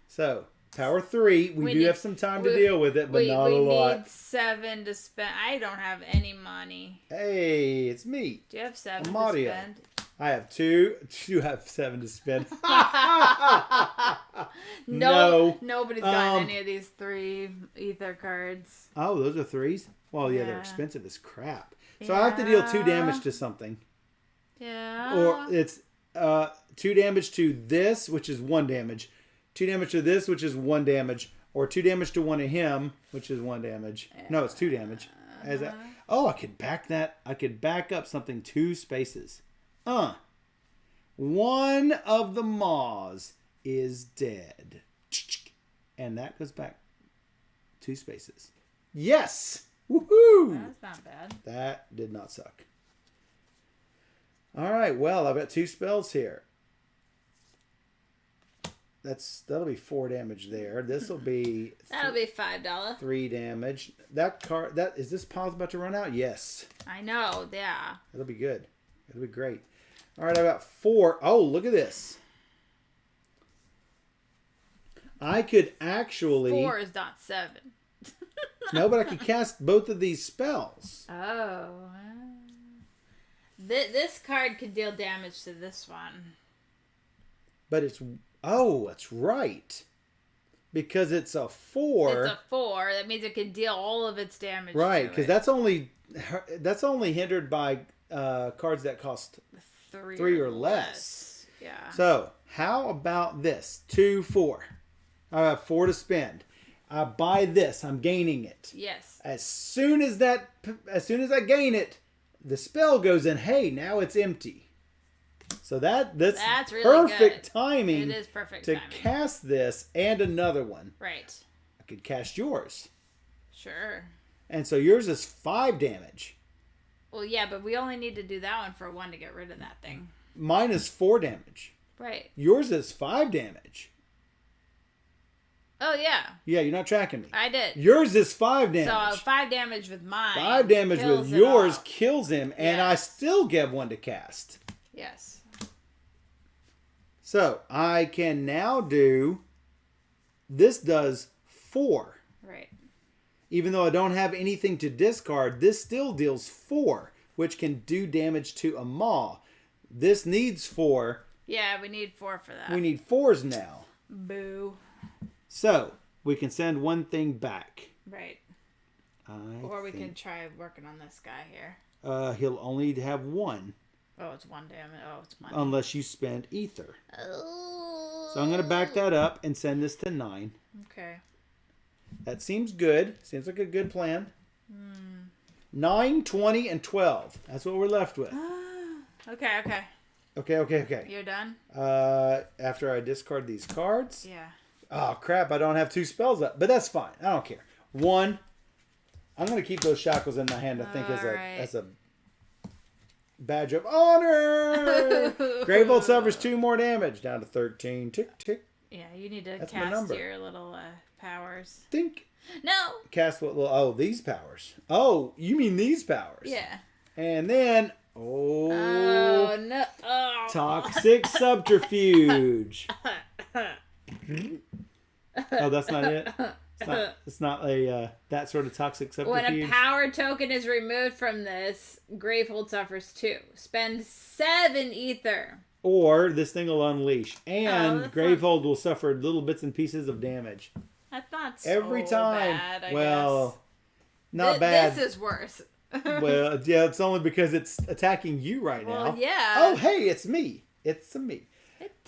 So, power 3. We do have some time to deal with it, but not a lot. We need 7 to spend. I don't have any money. Hey, it's me. Do you have 7 to Mario. spend? I have 2. You have 7 to spend. No. Nobody's gotten any of these 3 ether cards. Oh, those are 3s? Well, yeah, they're expensive as crap. So I have to deal 2 damage to something. Yeah. Or it's 2 damage to this, which is 1 damage. 2 damage to this, which is 1 damage. Or 2 damage to one of him, which is 1 damage. No, it's 2 damage. I could back that. I could back up something 2 spaces. One of the maws is dead. And that goes back 2 spaces. Yes! Woohoo! That's not bad. That did not suck. All right, well, I've got 2 spells here. that'll be 4 damage there. This will be That'll be $5. 3 damage. That card is this pile's about to run out? Yes. I know, yeah. It'll be good. It'll be great. All right, I got 4. Oh, look at this. I could actually 4 is not 7. No, but I could cast both of these spells. Oh. This card could deal damage to this one. But it's that's right. Because it's a 4. It's a 4. That means it can deal all of its damage. Right, because that's only hindered by cards that cost 3 or less. Yeah. So how about this? 2, 4. I have 4 to spend. I buy this. I'm gaining it. Yes. As soon as I gain it, the spell goes in. Hey, now it's empty. So that's really perfect good. timing. It is perfect to timing. cast this and another one. Right. I could cast yours. Sure. And so yours is 5 damage. Well, yeah, but we only need to do that one for 1 to get rid of that thing. Mine is 4 damage. Right. Yours is 5 damage. Oh, yeah. Yeah, you're not tracking me. I did. Yours is 5 damage. So 5 damage with mine. 5 damage with yours kills him, and I still get 1 to cast. Yes. So I can now do. This does 4. Right. Even though I don't have anything to discard, this still deals 4, which can do damage to a maw. This needs 4. Yeah, we need 4 for that. We need 4s now. Boo. So we can send 1 thing back. Right. Or we can try working on this guy here. He'll only have 1. Oh, it's 1 damage. Oh, it's money. Unless you spend ether. Oh. So I'm going to back that up and send this to 9. Okay. That seems good. Seems like a good plan. 9, 20, and 12. That's what we're left with. Okay. Okay. You're done? After I discard these cards. Yeah. Oh, crap. I don't have 2 spells up. But that's fine. I don't care. 1. I'm going to keep those shackles in my hand, I think, as a badge of honor. Gravehold suffers 2 more damage. Down to 13. Tick, tick. Yeah, you need to That's my cast number. your little powers. Think. No. Cast what little... Oh, these powers. Oh, you mean these powers. Yeah. And then... Oh, no. Oh. Toxic subterfuge. Oh, that's not it? It's not a that sort of toxic subterfuge. When a power token is removed from this, Gravehold suffers 2. Spend 7 ether. Or this thing will unleash. And Gravehold not... will suffer little bits and pieces of damage. That's not so every time. Bad, I well, guess. Not bad. This is worse. Well, yeah, it's only because it's attacking you right now. Well, yeah. Oh, hey, it's me. It's a me.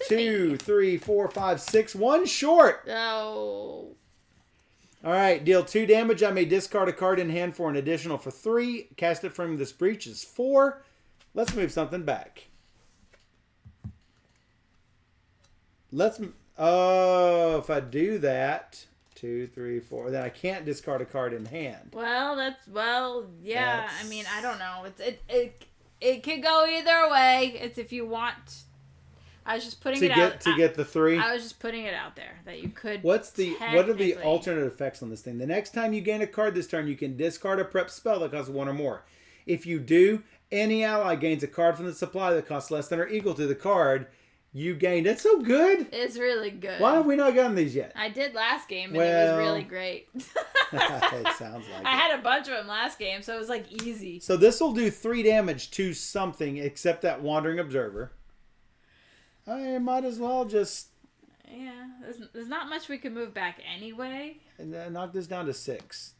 2, 3, 4, 5, 6. 1 short. Oh. All right, deal 2 damage. I may discard a card in hand for an additional for 3. Cast it from this breach is 4. Let's move something back. If I do that, 2, 3, 4, then I can't discard a card in hand. Yeah. I mean, I don't know. It could go either way. It's if you want. I was just putting it out to get the 3. I was just putting it out there that you could. What are the alternate effects on this thing? The next time you gain a card this turn, you can discard a prep spell that costs 1 or more. If you do, any ally gains a card from the supply that costs less than or equal to the card you gained. That's so good. It's really good. Why have we not gotten these yet? I did last game, and it was really great. It sounds like I had a bunch of them last game, so it was like easy. So this will do 3 damage to something except that Wandering Observer. I might as well just... Yeah, there's not much we can move back anyway. And then knock this down to 6.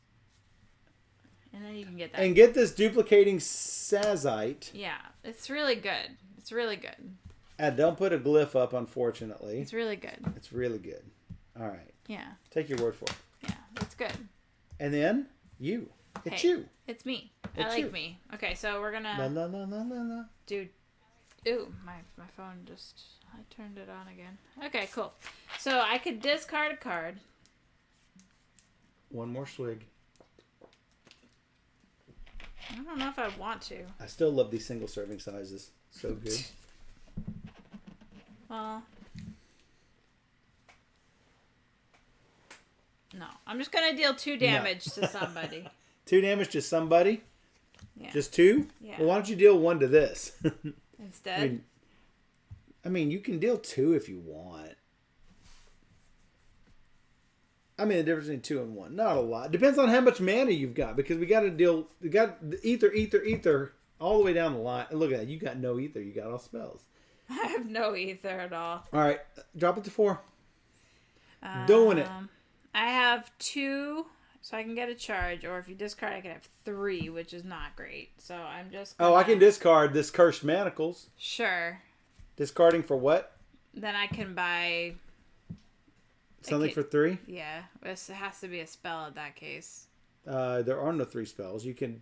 And then you can get that. And get this duplicating Sazite. Yeah, it's really good. It's really good. And don't put a glyph up, unfortunately. It's really good. It's really good. All right. Yeah. Take your word for it. Yeah, it's good. And then you. It's hey, you. It's me. It's I like you. me. Okay, so we're gonna do. Ooh, my phone just. I turned it on again. Okay, cool. So I could discard a card. 1 more swig. I don't know if I want to. I still love these single serving sizes. So good. Well, I'm just gonna deal 2 damage to somebody. 2 damage to somebody? Yeah. Just 2? Yeah. Well, why don't you deal 1 to this? Instead? I mean, you can deal 2 if you want. I mean, the difference between 2 and 1. Not a lot. Depends on how much mana you've got. Because we got the ether all the way down the line. And look at that. You got no ether. You got all spells. I have no ether at all. All right. Drop it to 4. Doing it. I have 2, so I can get a charge. Or if you discard, I can have 3, which is not great. So I'm just gonna... Oh, I can discard this Cursed Manacles. Sure. Discarding for what? Then I can buy... Something for 3? Yeah. It has to be a spell in that case. There are no 3 spells. You can...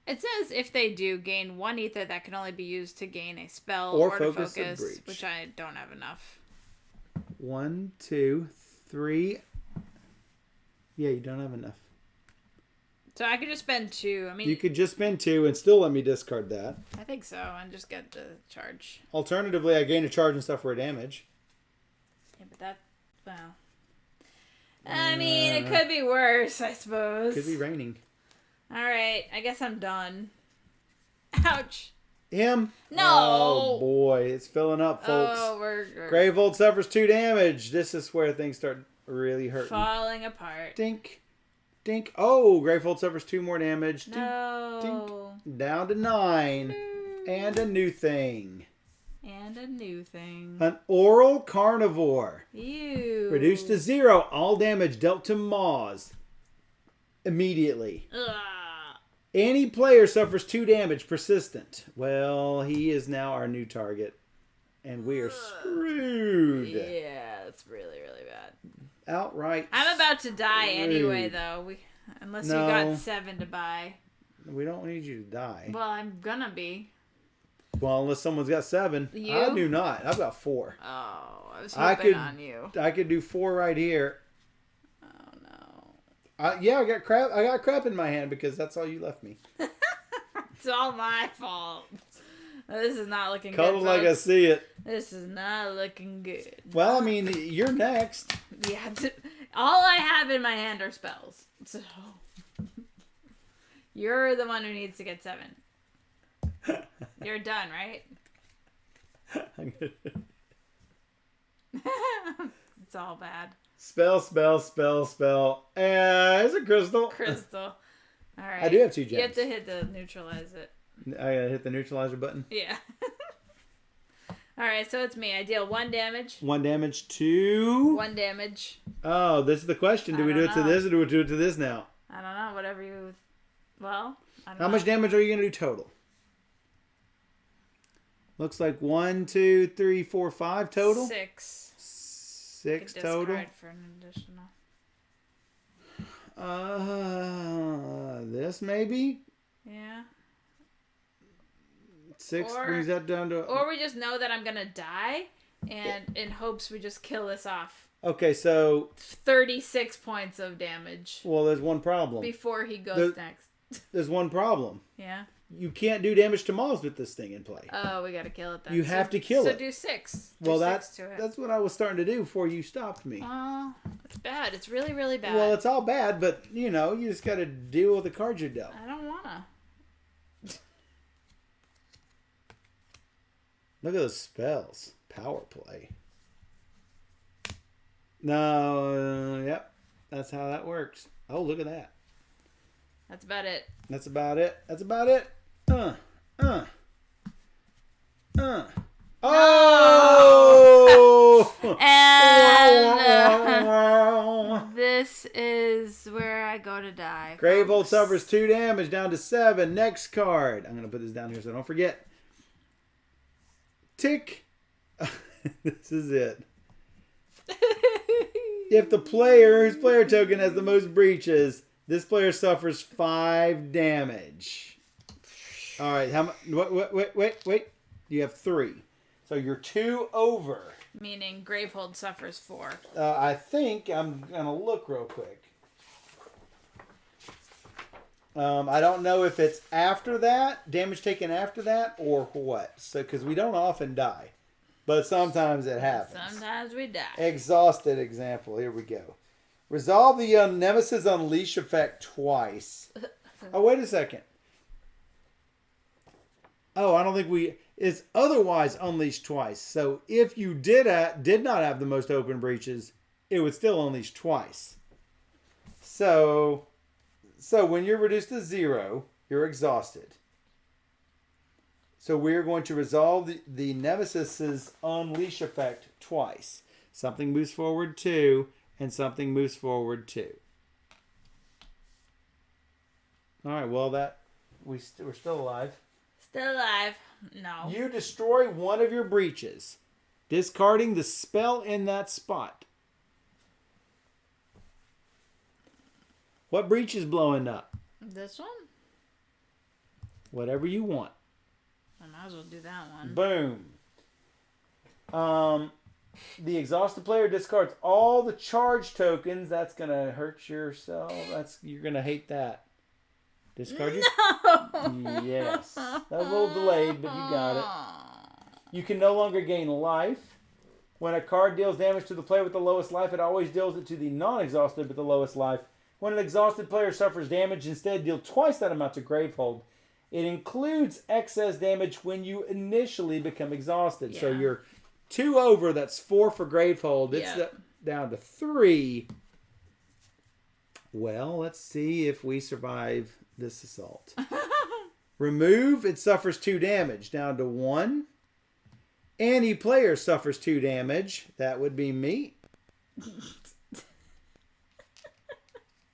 It says if they do gain 1 ether, that can only be used to gain a spell Or to focus focus, a breach. which I don't have enough. 1, 2, 3. Yeah, you don't have enough. So I could just spend 2. I mean, You could just spend 2 and still let me discard that. I think so, and just get the charge. Alternatively, I gain a charge and stuff for a damage. Yeah, but that, well, I mean, it could be worse, I suppose. Could be raining. All right, I guess I'm done. Ouch. Him? No. Oh boy, it's filling up, folks. Oh, we're Gravehold suffers 2 damage. This is where things start really hurting. falling apart. Dink. Dink. Oh, Gravehold suffers 2 more damage. Dink, No. dink. Down to 9. And a new thing. And a new thing. An oral carnivore. Ew. Reduced to 0. All damage dealt to Maws. Immediately. Ugh. Any player suffers 2 damage. Persistent. Well, he is now our new target. And we are screwed. Yeah, that's really, really bad. Outright. I'm about to die screwed. anyway, though. Unless No. you got 7 to buy. We don't need you to die. Well, I'm gonna be. Well, unless someone's got 7. You? I do not. I've got 4. Oh, I was I hoping could- on you. I could do 4 right here. Oh no. Yeah, I got crap. I got crap in my hand because that's all you left me. It's all my fault. This is not looking Cuddle good. like I Folks. see it. This is not looking good. Well, I mean, you're next. Yeah, all I have in my hand are spells. So you're the one who needs to get 7. You're done, right? It's all bad. Spell. It's a crystal. Crystal. All right. I do have 2 gems. You have to hit the neutralize it. I gotta hit the neutralizer button. Yeah. All right, so it's me. I deal 1 damage. 1 damage to... 1 damage. Oh, this is the question. Do we do it to this or do we do it to this now? I don't know. Whatever you... Well, I don't How know. much damage are you going to do total? Looks like 1, 2, 3, 4, 5 total. 6. 6 Could total. discard for an additional. This maybe? Yeah. 6 Or- brings that down to... Or we just know that I'm going to die, and in hopes we just kill this off. Okay, so... 36 points of damage Well, there's one problem. before he goes next. There's one problem. Yeah. You can't do damage to Maws with this thing in play. Oh, we got to kill it then. You have to kill so it. So do 6. Well, do 6 to it. that's what I was starting to do before you stopped me. Well, it's bad. It's really, really bad. Well, it's all bad, but, you know, you just got to deal with the cards you're dealt. I don't want to. Look at those spells. Power play. No, yep. That's how that works. Oh, look at that. That's about it. That's about it. That's about it. Oh! And this is where I go to die. Gravehold folks. suffers 2 damage down to 7. Next card. I'm going to put this down here so I don't forget. Tick. This is it. If the player whose player token has the most breaches, this player suffers 5 damage. All right. How much? Wait. You have 3. So you're 2 over. Meaning Gravehold suffers 4. I think I'm going to look real quick. I don't know if it's after that, damage taken after that, or what. So, because we don't often die. But sometimes it happens. Sometimes we die. Exhausted example. Here we go. Resolve the Nemesis Unleash effect twice. Oh, wait a second. Oh, I don't think it's otherwise unleashed twice. So if you did not have the most open breaches, it would still unleash twice. So when you're reduced to 0, you're exhausted. So we're going to resolve the Nemesis's unleash effect twice. Something moves forward 2, and something moves forward 2. All right. Well, we're still alive. Still alive. No. You destroy one of your breaches, discarding the spell in that spot. What breach is blowing up? This one? Whatever you want. I might as well do that one. Boom. The exhausted player discards all the charge tokens. That's gonna hurt yourself. You're gonna hate that. Discard your... No! Yes. That was a little delayed, but you got it. You can no longer gain life. When a card deals damage to the player with the lowest life, it always deals it to the non-exhausted with the lowest life. When an exhausted player suffers damage, instead deal twice that amount to Gravehold. It includes excess damage when you initially become exhausted. Yeah. So you're 2 over, that's 4 for Gravehold. It's down to 3. Well, let's see if we survive this assault. Remove, it suffers 2 damage, down to 1. Any player suffers 2 damage. That would be me.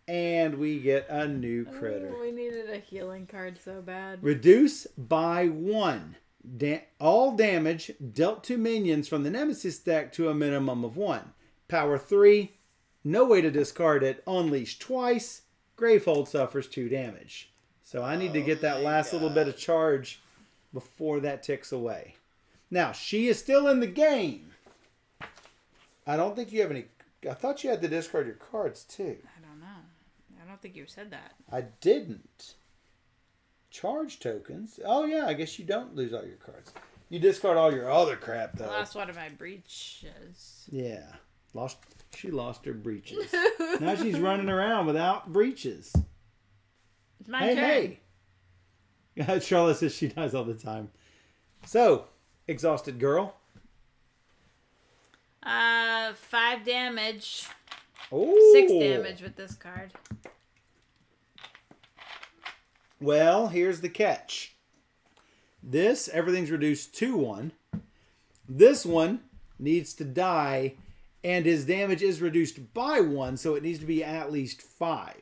And we get a new critter. Oh, we needed a healing card so bad. Reduce by 1. All damage dealt to minions from the Nemesis deck to a minimum of 1. Power 3. No way to discard it. Unleash twice. Gravehold suffers 2 damage. So I need to get that last little bit of charge before that ticks away. Now, she is still in the game. I don't think you have any... I thought you had to discard your cards, too. I don't know. I don't think you said that. I didn't. Charge tokens? Oh, yeah. I guess you don't lose all your cards. You discard all your other crap, though. I lost one of my breaches. Yeah. She lost her breeches. Now she's running around without breeches. It's my turn. Hey. Charlotte says she dies all the time. So, exhausted girl. 5 damage. Ooh. 6 damage with this card. Well, here's the catch. Everything's reduced to 1. This one needs to die, and his damage is reduced by 1, so it needs to be at least 5.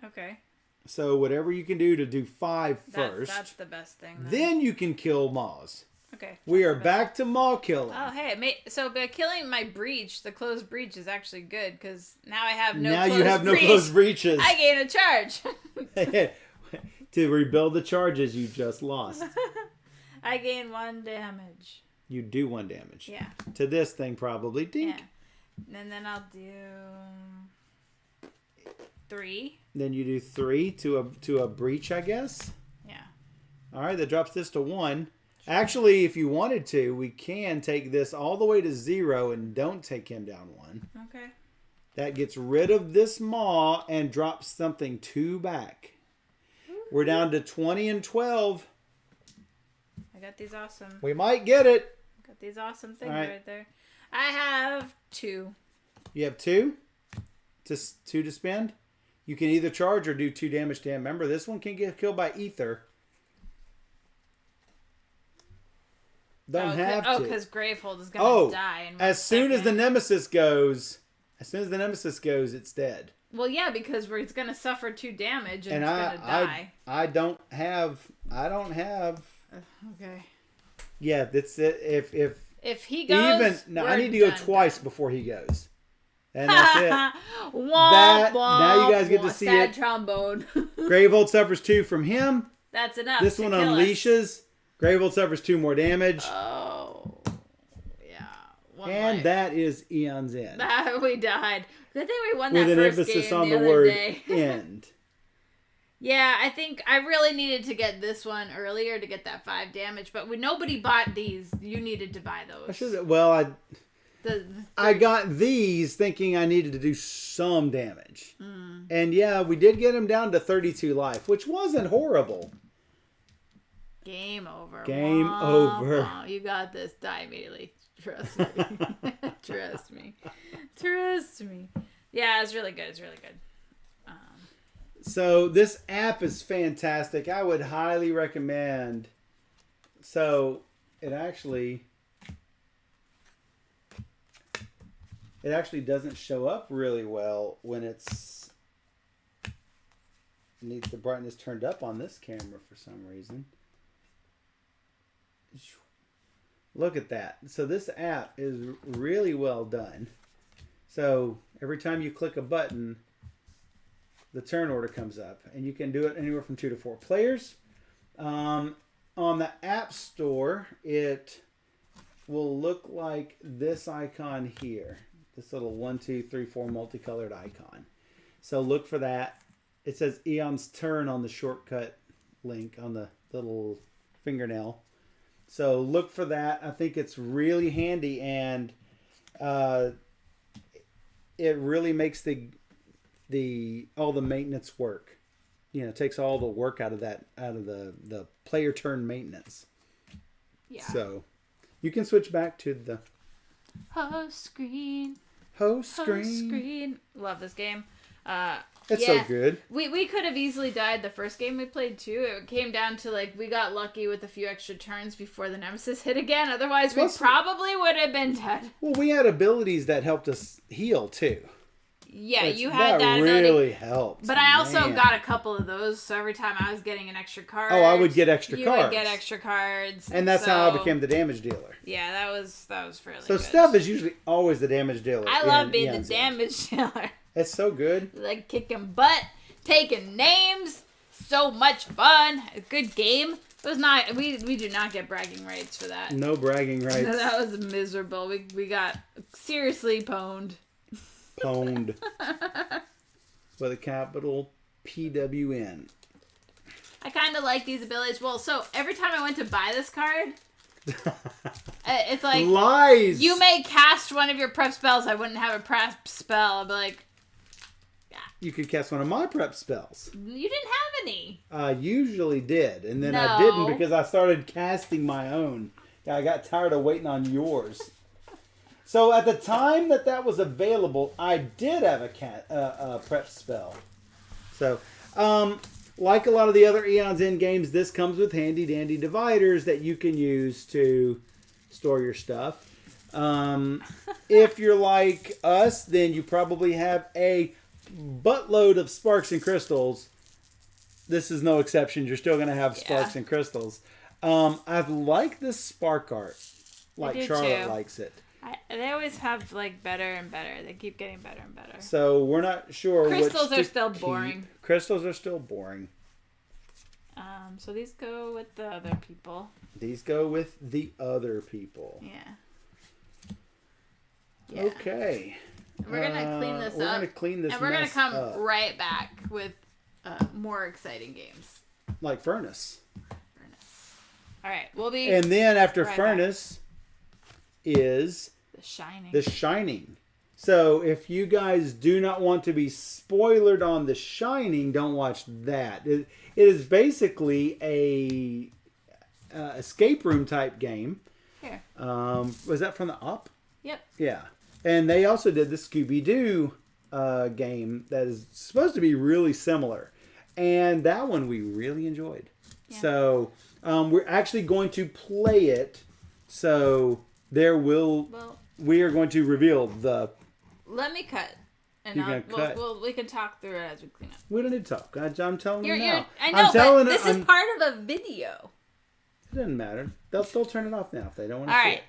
Okay. So whatever you can do to do 5 first. That's the best thing. Then you can kill Maws. Okay. We are back to Maw killing. Oh, hey. So by killing my breach, the closed breach is actually good, because now I have no closed breach. Now you have no closed breaches. I gain a charge. To rebuild the charges you just lost. I gain 1 damage. You do 1 damage. Yeah. To this thing probably. Dink. Yeah. And then I'll do 3. Then you do 3 to a breach, I guess. Yeah. All right, that drops this to 1. Actually, if you wanted to, we can take this all the way to 0 and don't take him down 1. Okay. That gets rid of this Maw and drops something 2 back. We're down to 20 and 12. I got these awesome. We might get it. Got these awesome things right there. I have 2. You have 2? 2 to spend? You can either charge or do 2 damage to him. Remember, this one can get killed by ether. Don't have to. Oh, because Gravehold is going to die. As soon as the Nemesis goes, it's dead. Well, yeah, because it's going to suffer 2 damage and it's going to die. I don't have. Okay. Yeah, that's it. If he goes, I need to go twice before he goes, and that's it. Now you guys get to see sad it. Trombone. Gravehold suffers 2 from him. That's enough. This one unleashes. Gravehold suffers 2 more damage. Oh, yeah. And that is Aeon's end. We died. Good thing we won that with first an emphasis game on the the word day. end. Yeah, I think I really needed to get this one earlier to get that 5 damage, but when nobody bought these, you needed to buy those. I got these thinking I needed to do some damage. And yeah, we did get him down to 32 life, which wasn't horrible. Game over. Game over. You got this. Die immediately. Trust me. Trust me. Trust me. Yeah, it's really good. It's really good. So this app is fantastic. I would highly recommend. So it actually doesn't show up really well when it needs the brightness turned up on this camera for some reason. Look at that. So this app is really well done. So every time you click a button, the turn order comes up, and you can do it anywhere from 2 to 4 players. On the App Store, it will look like this icon here. This little 1, 2, 3, 4 multicolored icon. So look for that. It says Aeon's Turn on the shortcut link on the little fingernail. So look for that. I think it's really handy, and it really makes all the maintenance work. You know, it takes all the work out of the player turn maintenance. Yeah. So you can switch back to the host screen. Host screen. Love this game. It's so good. We could have easily died the first game we played too. It came down to we got lucky with a few extra turns before the Nemesis hit again. Otherwise, we probably would have been dead. Well, we had abilities that helped us heal too. Yeah, you had that really ability. Helped. But I also got a couple of those, so every time I was getting an extra card. Oh, I would get extra cards. You would get extra cards. And that's how I became the damage dealer. Yeah, that was really good. So Steph is usually always the damage dealer. I love being the damage dealer. It's so good. Like kicking butt, taking names, so much fun. A good game. It was not. We do not get bragging rights for that. No bragging rights. That was miserable. We got seriously pwned. Pwned. With a capital PWN. I kind of like these abilities. Well, so every time I went to buy this card, it's like lies. You may cast one of your prep spells. I wouldn't have a prep spell. I'd be like, you could cast one of my prep spells. You didn't have any. I usually did, and then I didn't because I started casting my own. I got tired of waiting on yours. So at the time that was available, I did have a prep spell. So, like a lot of the other Aeon's End games, this comes with handy dandy dividers that you can use to store your stuff. If you're like us, then you probably have a buttload of sparks and crystals. This is no exception. You're still going to have sparks and crystals. I like this spark art. Like Charlotte likes it. They always have better and better. They keep getting better and better. So we're not sure. Crystals are still boring. Crystals are still boring. So these go with the other people. These go with the other people. Yeah. Okay. We're gonna clean this up. We're gonna clean this, and we're gonna come right back with more exciting games. Like Furnace. All right, we'll be. And then after Furnace is The Shining. So if you guys do not want to be spoiled on The Shining, don't watch that. It is basically a escape room type game. Here. Was that from the Up? Yep. Yeah. And they also did the Scooby-Doo game that is supposed to be really similar. And that one we really enjoyed. Yeah. So we're actually going to play it. So we are going to reveal the... Let me cut. And we can talk through it as we clean up. We don't need to talk. I'm telling you now. I know, but this is part of a video. It doesn't matter. They'll turn it off now if they don't want to see it.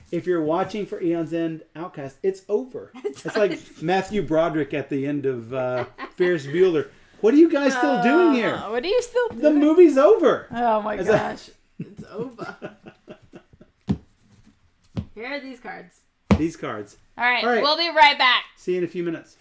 If you're watching for Aeon's End Outcasts, it's over. It's like Matthew Broderick at the end of Ferris Bueller. What are you guys still doing here? What are you still doing? The movie's over. Oh my gosh. It's over. Here are these cards. These cards. All right. We'll be right back. See you in a few minutes.